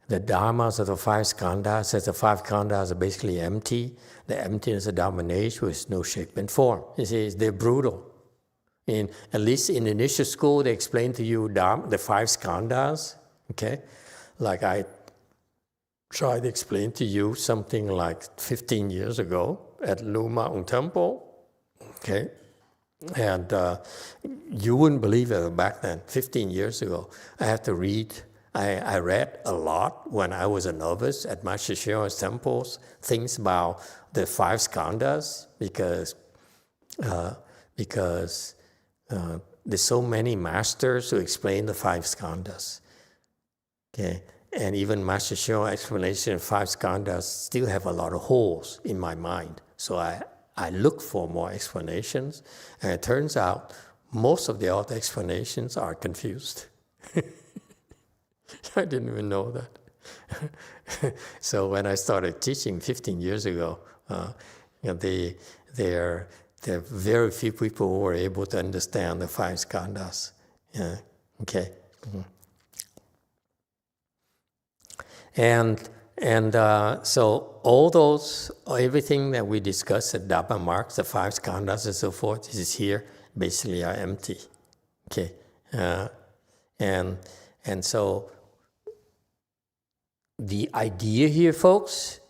the dharmas of the five skandhas, says the five skandhas are basically empty. The emptiness of Dharma nature with no shape and form. You see, they're brutal. At least in initial school, they explain to you the five skandhas, okay? Like I tried to explain to you something like 15 years ago at Lu Mountain Temple, okay? And you wouldn't believe it back then, 15 years ago. I had to read. I read a lot when I was a novice at Master Hsu's temples, things about the five skandhas, because there's so many masters who explain the five skandhas. Okay, and even Master Hsu's explanation of five skandhas still have a lot of holes in my mind. So I look for more explanations, and it turns out most of the other explanations are confused. I didn't even know that. So when I started teaching 15 years ago, there are very few people who were able to understand the five skandhas. Yeah. Okay. Mm-hmm. And so all those, everything that we discussed at Dharma marks, the five skandhas and so forth, is here, basically are empty. Okay. And so the idea here, folks,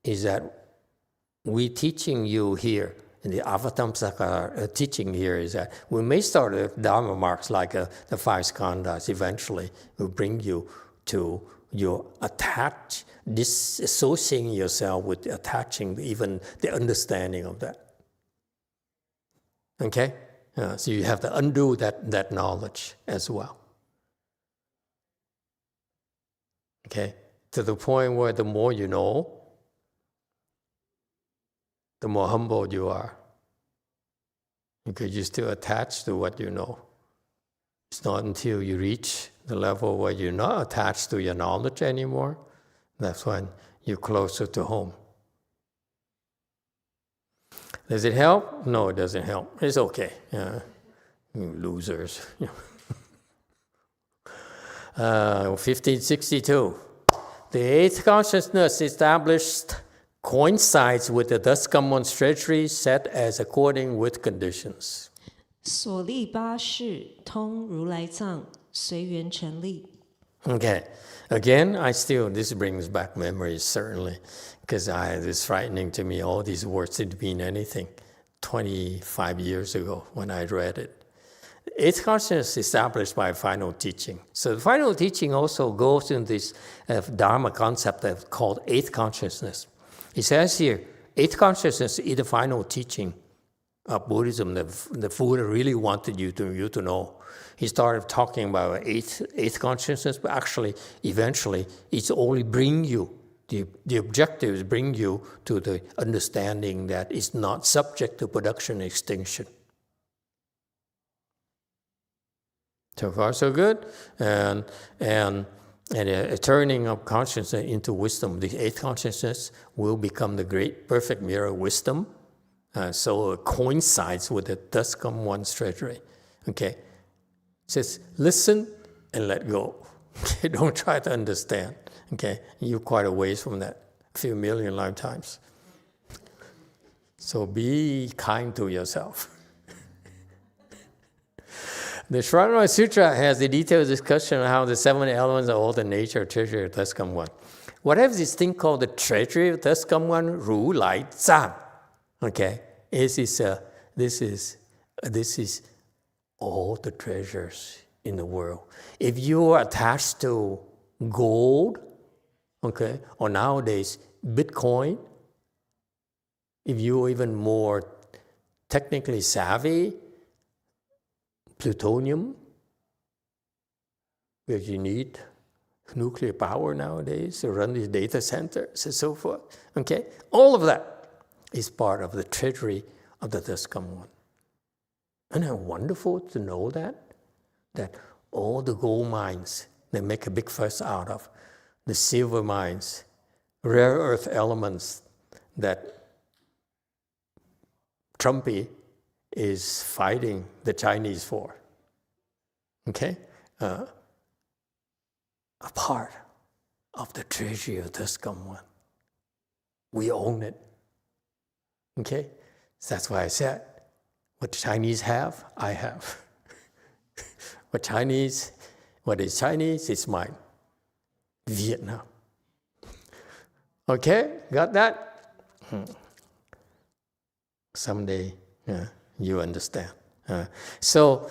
is that we teaching you here, and the Avatamsaka teaching here is that we may start with Dharma marks like the five skandhas. Eventually, will bring you to your disassociating yourself with attaching even the understanding of that. Okay? So you have to undo that knowledge as well. Okay? To the point where the more you know, the more humble you are. Because you're still attached to what you know. It's not until you reach the level where you're not attached to your knowledge anymore, that's when you're closer to home. Does it help? No, it doesn't help. It's okay. You losers. 1562. The eighth consciousness established coincides with the thus come one treasury set as according with conditions. 所立八事，通如来藏，随缘成立。 Okay. Again, this brings back memories, certainly, because it's frightening to me. All these words didn't mean anything 25 years ago when I read it. Eighth consciousness established by final teaching. So the final teaching also goes in this Dharma concept called eighth consciousness. It says here, eighth consciousness is the final teaching of Buddhism that the Buddha really wanted you to know. He started talking about eighth consciousness, but actually, eventually, it's only bring you, the objective is bring you to the understanding that it's not subject to production and extinction. So far, so good. And a turning of consciousness into wisdom. The eighth consciousness will become the great perfect mirror of wisdom. So it coincides with the thus come one's treasury. Okay. It says, listen and let go. Okay. Don't try to understand. Okay. You're quite a ways from that. A few million lifetimes. So be kind to yourself. The Sratana Sutra has a detailed discussion on how the seven elements of all the nature treasury of thus come one. What have this thing called the treasury of thus come one? Ru Lai Zang. Okay, this is all the treasures in the world. If you are attached to gold, okay, or nowadays Bitcoin, if you're even more technically savvy, plutonium, because you need nuclear power nowadays to run these data centers and so forth. Okay, all of that is part of the treasury of the thus come one. Isn't it wonderful to know that all the gold mines they make a big fuss out of, the silver mines, rare earth elements that Trumpy is fighting the Chinese for. Okay? A part of the treasury of this come one. We own it. Okay? That's why I said, what Chinese have, I have. What is Chinese is mine. Vietnam. Okay? Got that? Someday you understand. So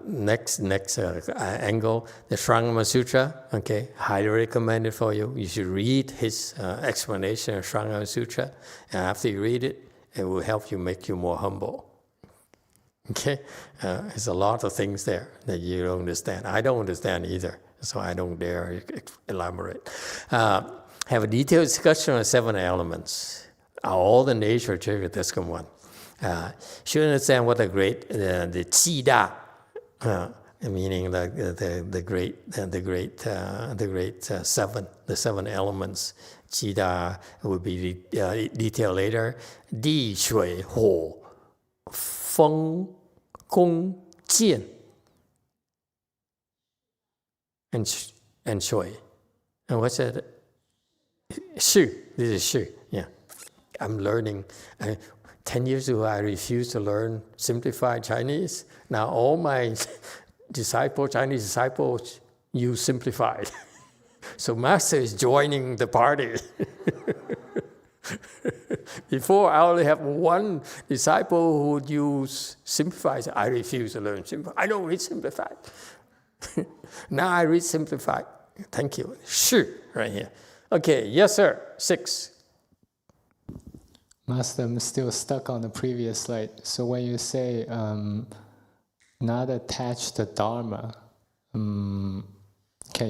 next angle, the Shrangama Sutra. Okay, highly recommended for you. You should read his explanation of Shrangama Sutra, and after you read it, it will help you make you more humble. Okay, there's a lot of things there that you don't understand. I don't understand either, so I don't dare elaborate. Have a detailed discussion on 7 elements. All the nature of Jivataskam one. Should understand what the Qi Da, meaning the great 7, the 7 elements. Qi Da will be detailed later. Di, Shui, Ho, Feng, Gong, Jian, and Shui. And what's that? Shu. This is Shu. Yeah, I'm learning. 10 years ago, I refused to learn simplified Chinese. Now all my Chinese disciples, use simplified. So Master is joining the party. Before, I only have one disciple who would use simplified. I refuse to learn simplified. I don't read simplified. Now I read simplified. Thank you. Sure, right here. Okay, yes, sir. 6. Master, I'm still stuck on the previous slide. So when you say not attached to Dharma, can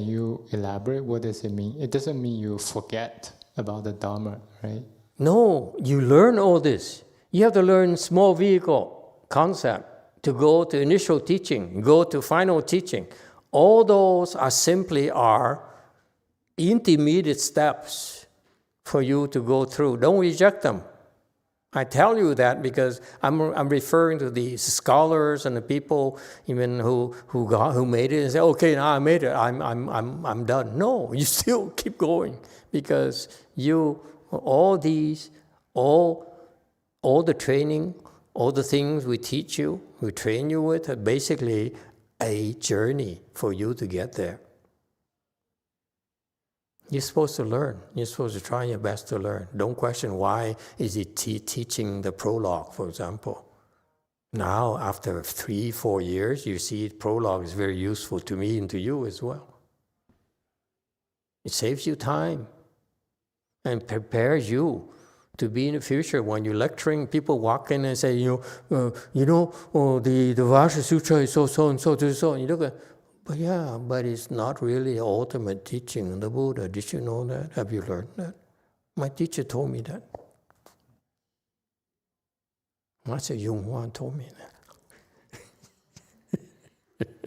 you elaborate? What does it mean? It doesn't mean you forget about the Dharma, right? No, you learn all this. You have to learn small vehicle concept to go to initial teaching, go to final teaching. All those are simply intermediate steps for you to go through. Don't reject them. I tell you that because I'm referring to the scholars and the people even who made it and say, okay, now I made it, I'm done. No, you still keep going because all the training, all the things we teach you, we train you with, are basically a journey for you to get there. You're supposed to learn. You're supposed to try your best to learn. Don't question why is he teaching the prologue, for example. Now, after 3-4 years, you see prologue is very useful to me and to you as well. It saves you time and prepares you to be in the future. When you're lecturing, people walk in and say, the Vasha Sutra is so and so, and you look at, but it's not really the ultimate teaching of the Buddha. Did you know that? Have you learned that? My teacher told me that. Master YongHua told me that.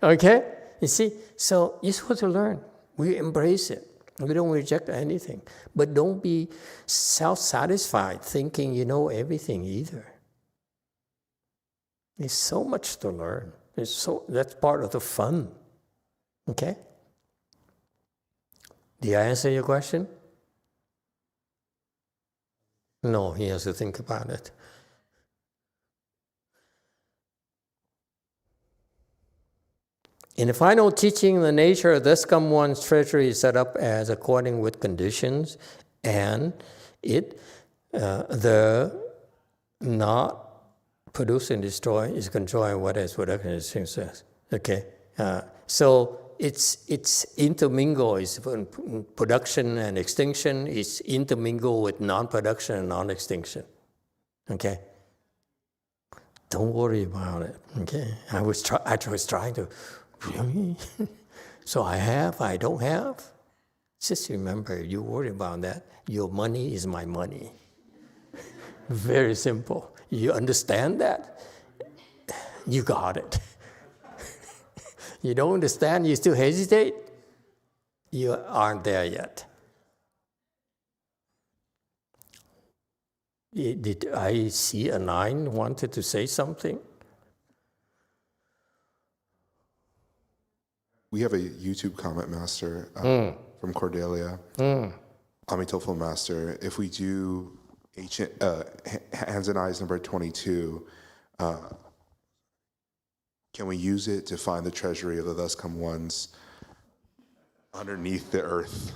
Okay? You see, so you're supposed to learn. We embrace it. We don't reject anything. But don't be self-satisfied thinking you know everything either. There's so much to learn. That's part of the fun. Okay? Did I answer your question? No, he has to think about it. In the final teaching, the nature of this come one's treasury is set up as according with conditions, and the not produce and destroy is controlling what is production and extinction. Okay, so it's intermingled. It's production and extinction is intermingled with non-production and non-extinction. Okay, don't worry about it. Okay, I was trying to. Really? So I don't have? Just remember, you worry about that. Your money is my money. Very simple. You understand that? You got it. You don't understand? You still hesitate? You aren't there yet. Did I see a 9 wanted to say something? we have a YouTube comment, Master, from Cordelia. Emitofuo, Master, if we do Hands and Eyes number 22, can we use it to find the treasury of the thus come ones underneath the earth?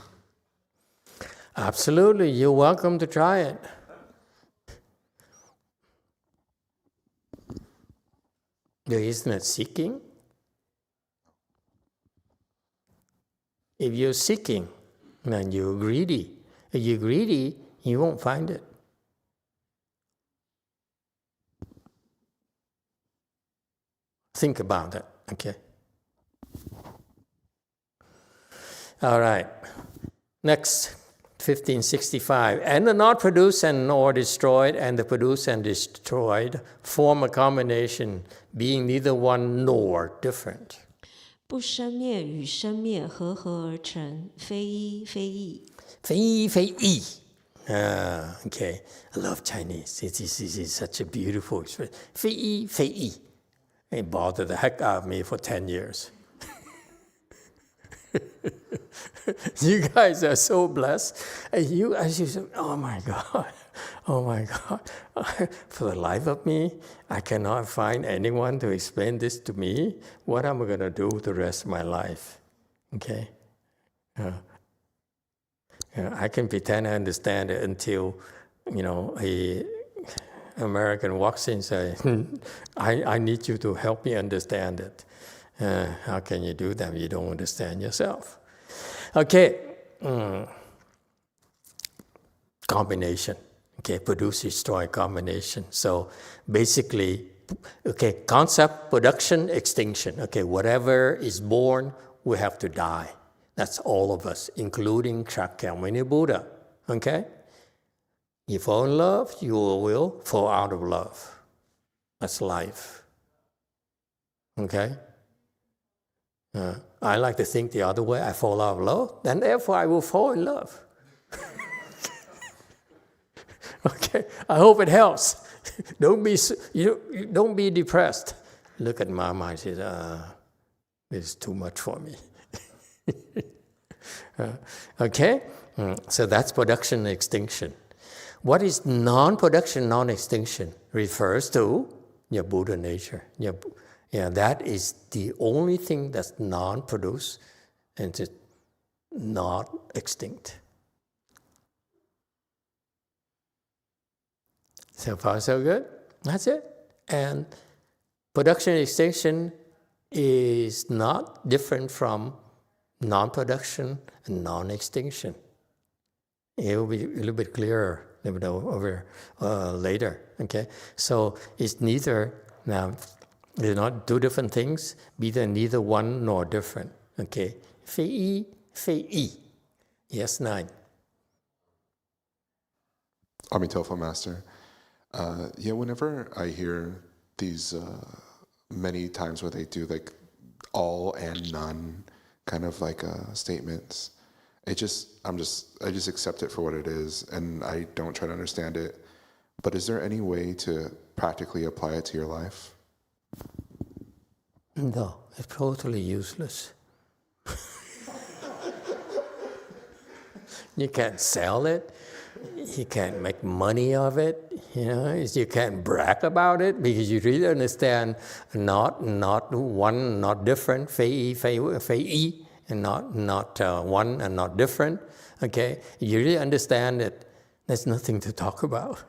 Absolutely. You're welcome to try it. There isn't it seeking? If you're seeking, then you're greedy. If you're greedy, you won't find it. Think about that, okay? All right. Next, 1565. And the not produced and nor destroyed, and the produced and destroyed form a combination, being neither one nor different. 不生灭与生灭合合而成，非一非异。非一非异. Okay. I love Chinese. It is such a beautiful expression. 非一非异. It bothered the heck out of me for 10 years. You guys are so blessed. And you, as you said, oh my God. For the life of me, I cannot find anyone to explain this to me. What am I going to do the rest of my life? Okay? I can pretend I understand it until, a American walks in and says, I need you to help me understand it. How can you do that if you don't understand yourself? Okay. Combination. Okay, produce, destroy, combination. So basically, okay, concept, production, extinction. Okay, whatever is born will have to die. That's all of us, including Shakyamuni Buddha. Okay? You fall in love, you will fall out of love. That's life. Okay? I like to think the other way. I fall out of love, then therefore I will fall in love. Okay, I hope it helps. Don't be depressed. Look at Mama and say, this is too much for me. Okay, so that's production and extinction. What is non-production, non-extinction? Refers to your Buddha nature. That is the only thing that's non-produced and it's not extinct. So far, so good. That's it. And production and extinction is not different from non-production and non-extinction. It will be a little bit clearer over later. Okay, so it's neither now. They're not two different things. Neither one nor different. Okay, 非一非异. Yes, 9. Emitofuo, Master. Whenever I hear these many times where they do like all and none kind of like statements, I just accept it for what it is, and I don't try to understand it. But is there any way to practically apply it to your life? No, it's totally useless. You can't sell it. You can't make money of it. You can't brag about it because you really understand not one, not different, 非一, and not one and not different. Okay, you really understand it. There's nothing to talk about.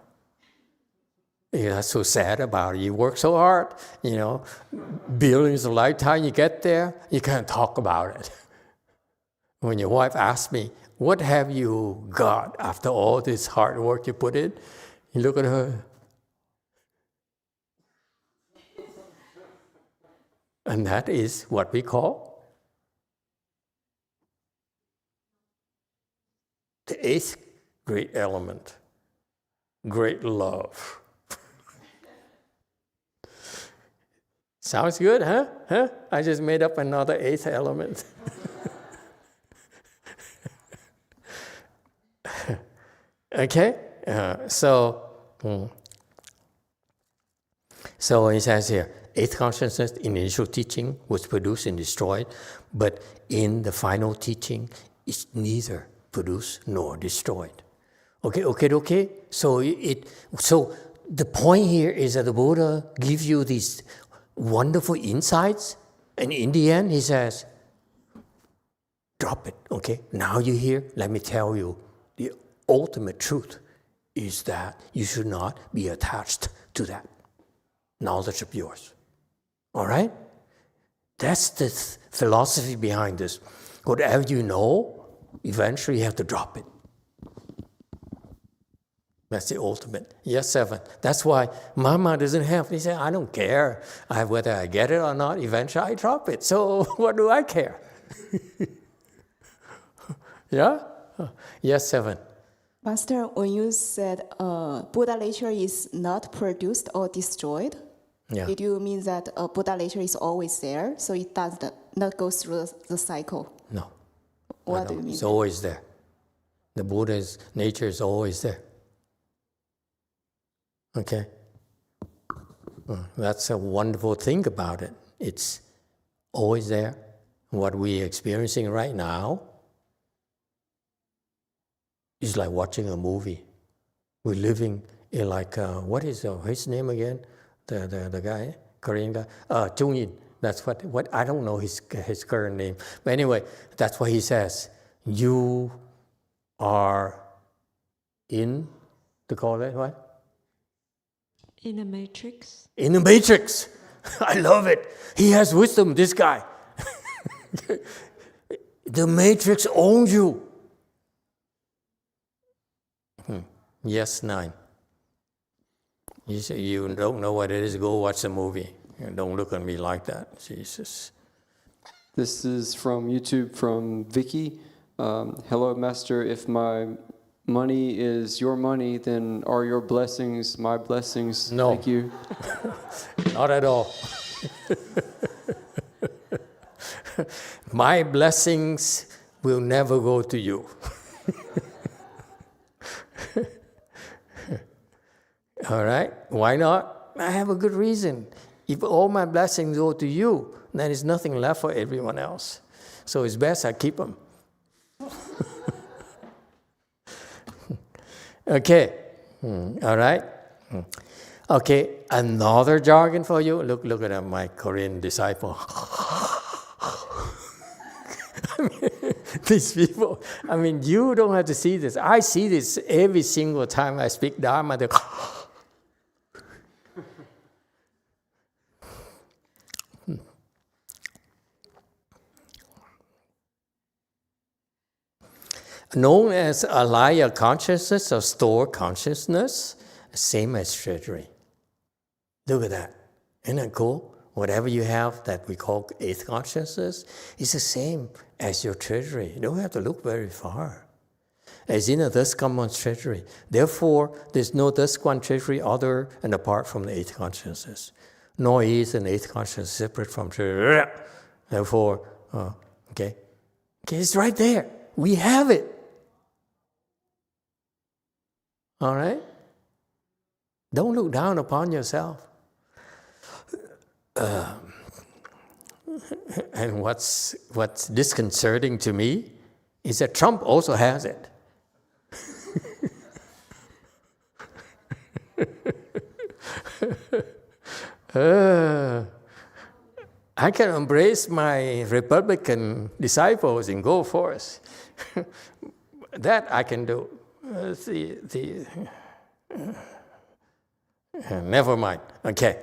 That's so sad about it. You work so hard, billions of lifetime, you get there, you can't talk about it. When your wife asks me, what have you got after all this hard work you put in? You look at her. And that is what we call the 8th great element, great love. Sounds good, huh? I just made up another 8th element. Okay, so he says here, eighth consciousness in initial teaching was produced and destroyed, but in the final teaching, it's neither produced nor destroyed. Okay. So the point here is that the Buddha gives you these wonderful insights, and in the end, he says, drop it, okay? Now you're here, let me tell you, the ultimate truth is that you should not be attached to that knowledge of yours. All right? That's the philosophy behind this. Whatever you know, eventually you have to drop it. That's the ultimate. Yes, 7. That's why Mama doesn't have. He said, I don't care whether I get it or not. Eventually I drop it. So what do I care? Yeah? Yes, 7. Master, when you said Buddha nature is not produced or destroyed, did you mean that Buddha nature is always there, so it does not go through the cycle? No. What do you mean? It's always there. The Buddha's nature is always there. Okay? That's a wonderful thing about it. It's always there. What we're experiencing right now is like watching a movie. We're living in like, what is his name again? The guy, Korean guy? Chung-in. That's what I don't know his current name. But anyway, that's what he says. You are in, to call it what? In a matrix. In the matrix. I love it. He has wisdom, this guy. The matrix owns you. Yes, 9. You say you don't know what it is, go watch the movie. Don't look at me like that, Jesus. This is from YouTube from Vicky. Hello, Master. If my money is your money, then are your blessings my blessings? No. Thank you. Not at all. My blessings will never go to you. All right? Why not? I have a good reason. If all my blessings go to you, then there's nothing left for everyone else. So it's best I keep them. Okay. All right? Okay, another jargon for you. Look at my Korean disciple. These people, you don't have to see this. I see this every single time I speak Dharma. Known as alaya consciousness or store consciousness, same as treasury. Look at that. Isn't that cool? Whatever you have that we call eighth consciousness is the same as your treasury. You don't have to look very far. As in a thus come one's treasury. Therefore, there's no thus one treasury other and apart from the eighth consciousness. Nor is an eighth consciousness separate from treasury. Therefore, okay, it's right there. We have it. All right? Don't look down upon yourself. And what's disconcerting to me is that Trump also has it. I can embrace my Republican disciples and go forth. That I can do. Never mind. Okay.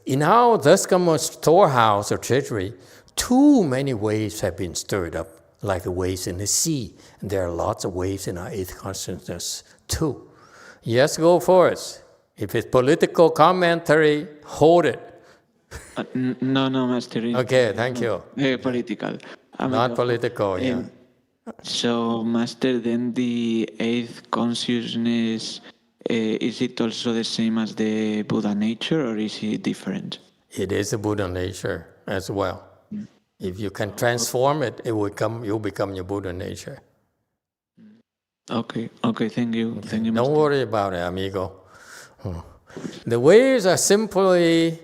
In our thus come storehouse or treasury, too many waves have been stirred up, like the waves in the sea. And there are lots of waves in our eighth consciousness too. Yes, go for it. If it's political commentary, hold it. No, Master. Okay, thank you. Political. Not political, yeah. So, Master, then the eighth consciousness, is it also the same as the Buddha nature, or is it different? It is a Buddha nature as well. If you can transform it, you'll become your Buddha nature. Okay, thank you. Thank you, Don't Master. worry about it, amigo. The waves are simply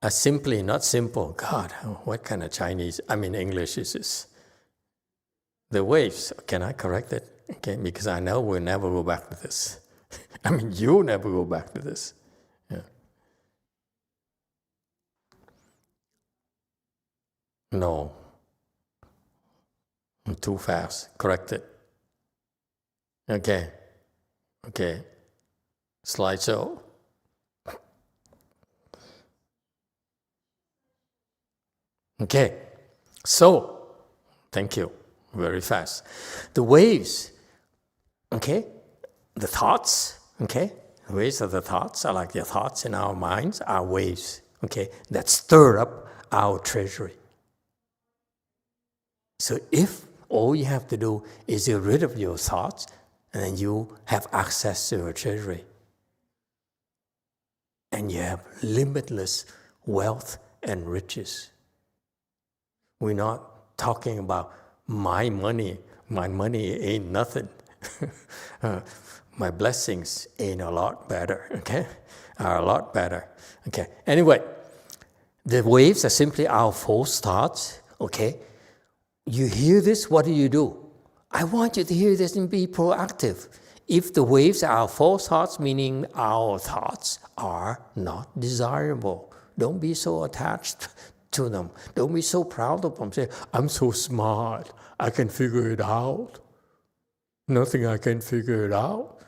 not simple. God, what kind of English is this? The waves, can I correct it? Okay, because I know we'll never go back to this. You'll never go back to this. Yeah. No. I'm too fast. Correct it. Okay. Slideshow. Okay. So, thank you. Very fast. The waves, okay? The thoughts, okay? The waves of the thoughts are like the thoughts in our minds are waves, okay? That stir up our treasury. So if all you have to do is get rid of your thoughts, and then you have access to your treasury. And you have limitless wealth and riches. We're not talking about my money ain't nothing. My blessings ain't a lot better, okay? Are a lot better, okay? Anyway, the waves are simply our false thoughts, okay? You hear this, what do? I want you to hear this and be proactive. If the waves are our false thoughts, meaning our thoughts are not desirable, don't be so attached to them. Don't be so proud of them. Say, I'm so smart. I can figure it out. Nothing I can figure it out.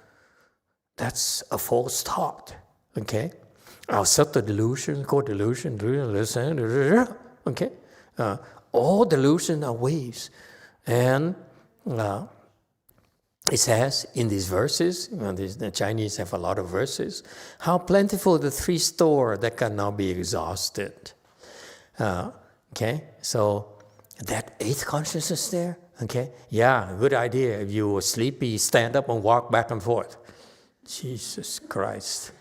That's a false thought. Okay? Our subtle delusion, co-delusion, okay? All delusion are waves. And it says in these verses, the Chinese have a lot of verses, how plentiful the three store that cannot be exhausted. Okay, so that eighth consciousness there, okay, yeah, good idea. If you were sleepy, stand up and walk back and forth. Jesus Christ.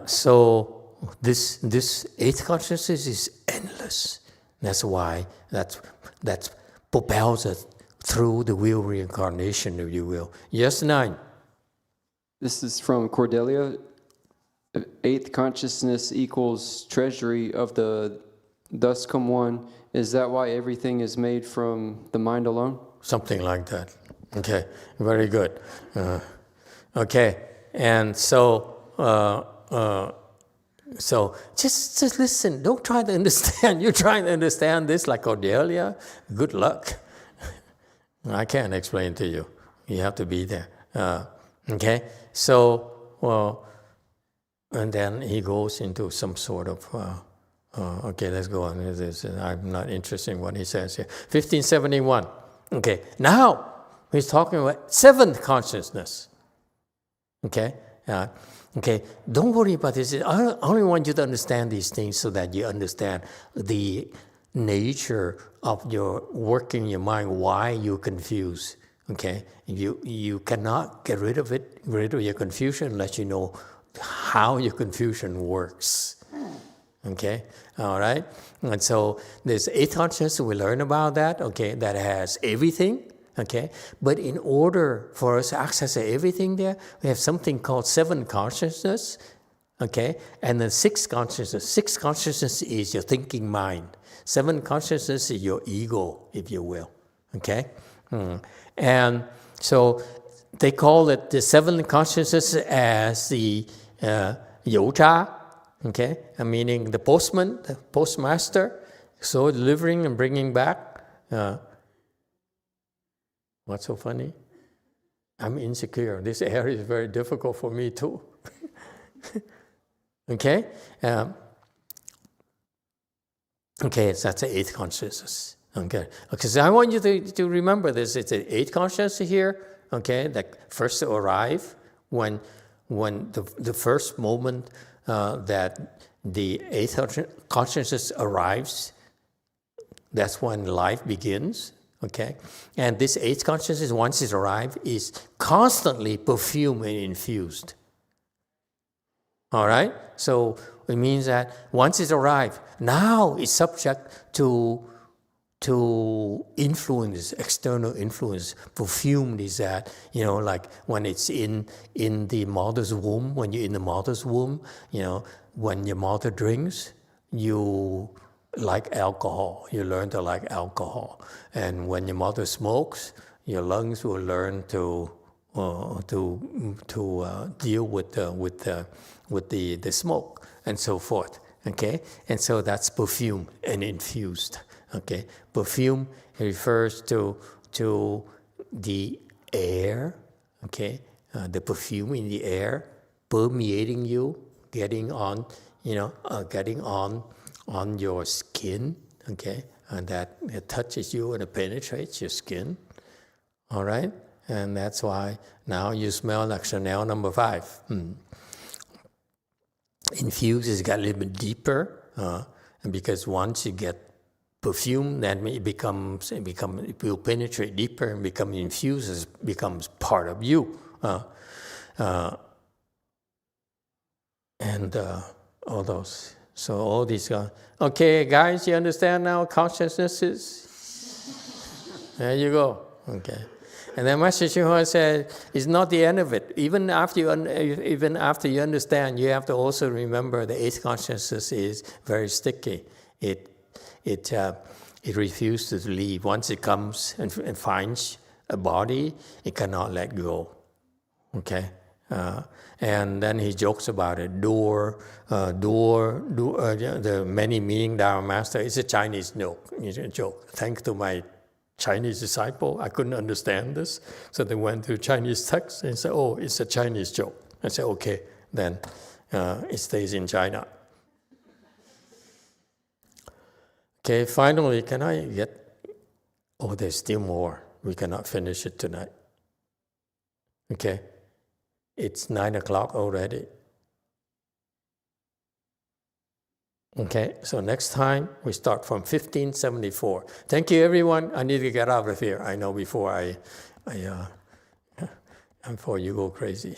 So this eighth consciousness is endless. That's why that propels us through the wheel reincarnation, if you will. Yes, 9. This is from Cordelia. Eighth consciousness equals treasury of the thus come one. Is that why everything is made from the mind alone? Something like that. Okay, very good. Okay, and so just listen. Don't try to understand. You're trying to understand this like Cordelia. Good luck. I can't explain to you. You have to be there. Okay, so and then he goes into some sort of. Okay, let's go on. I'm not interested in what he says here. 1571. Okay, now he's talking about seventh consciousness. Okay, okay. Don't worry about this. I only want you to understand these things so that you understand the nature of your working your mind. Why you're confused. Okay, you cannot get rid of it, rid of your confusion unless you know how your confusion works. Okay, all right? And so there's eighth consciousness, we learn about that, okay, that has everything, okay? But in order for us to access everything there, we have something called seventh consciousness, okay? And then sixth consciousness. Sixth consciousness is your thinking mind. Seventh consciousness is your ego, if you will, okay? And so they call it the seventh consciousness as the Yocha, okay, meaning the postman, the postmaster, so delivering and bringing back. What's so funny? I'm insecure. This area is very difficult for me too. Okay? Okay, so that's the eighth consciousness. Okay, so I want you to remember this. It's an eighth consciousness here, okay, that first arrive when the first moment that the eighth consciousness arrives, that's when life begins, okay? And this eighth consciousness, once it arrives, is constantly perfumed and infused. All right? So it means that once it's arrived, now it's subject to influence, external influence. Perfume is that, like when it's in the mother's womb, when you're in the mother's womb, when your mother drinks, you like alcohol. You learn to like alcohol. And when your mother smokes, your lungs will learn to deal with the smoke and so forth. Okay, and so that's perfume and infused. Okay, perfume refers to the air. Okay, the perfume in the air permeating you, getting on your skin. Okay, and that it touches you and it penetrates your skin. All right, and that's why now you smell like Chanel No. 5. Infused has got a little bit deeper, and because once you get perfume, then it will penetrate deeper and become infused, becomes part of you, and all those. So all these. Okay, guys, you understand now? Consciousnesses. There you go. Okay. And then Master YongHua said, it's not the end of it. Even after you understand, you have to also remember the eighth consciousness is very sticky. It refuses to leave. Once it comes and finds a body, it cannot let go. Okay, and then he jokes about it. The many meaning Dharma master. It's a Chinese joke. Thanks to my Chinese disciple, I couldn't understand this, so they went to Chinese text and said, "Oh, it's a Chinese joke." I said, "Okay, then it stays in China." Okay, finally, can I get? Oh, there's still more. We cannot finish it tonight. Okay, it's 9:00 already. Okay, so next time we start from 1574. Thank you, everyone. I need to get out of here. I know before you go crazy.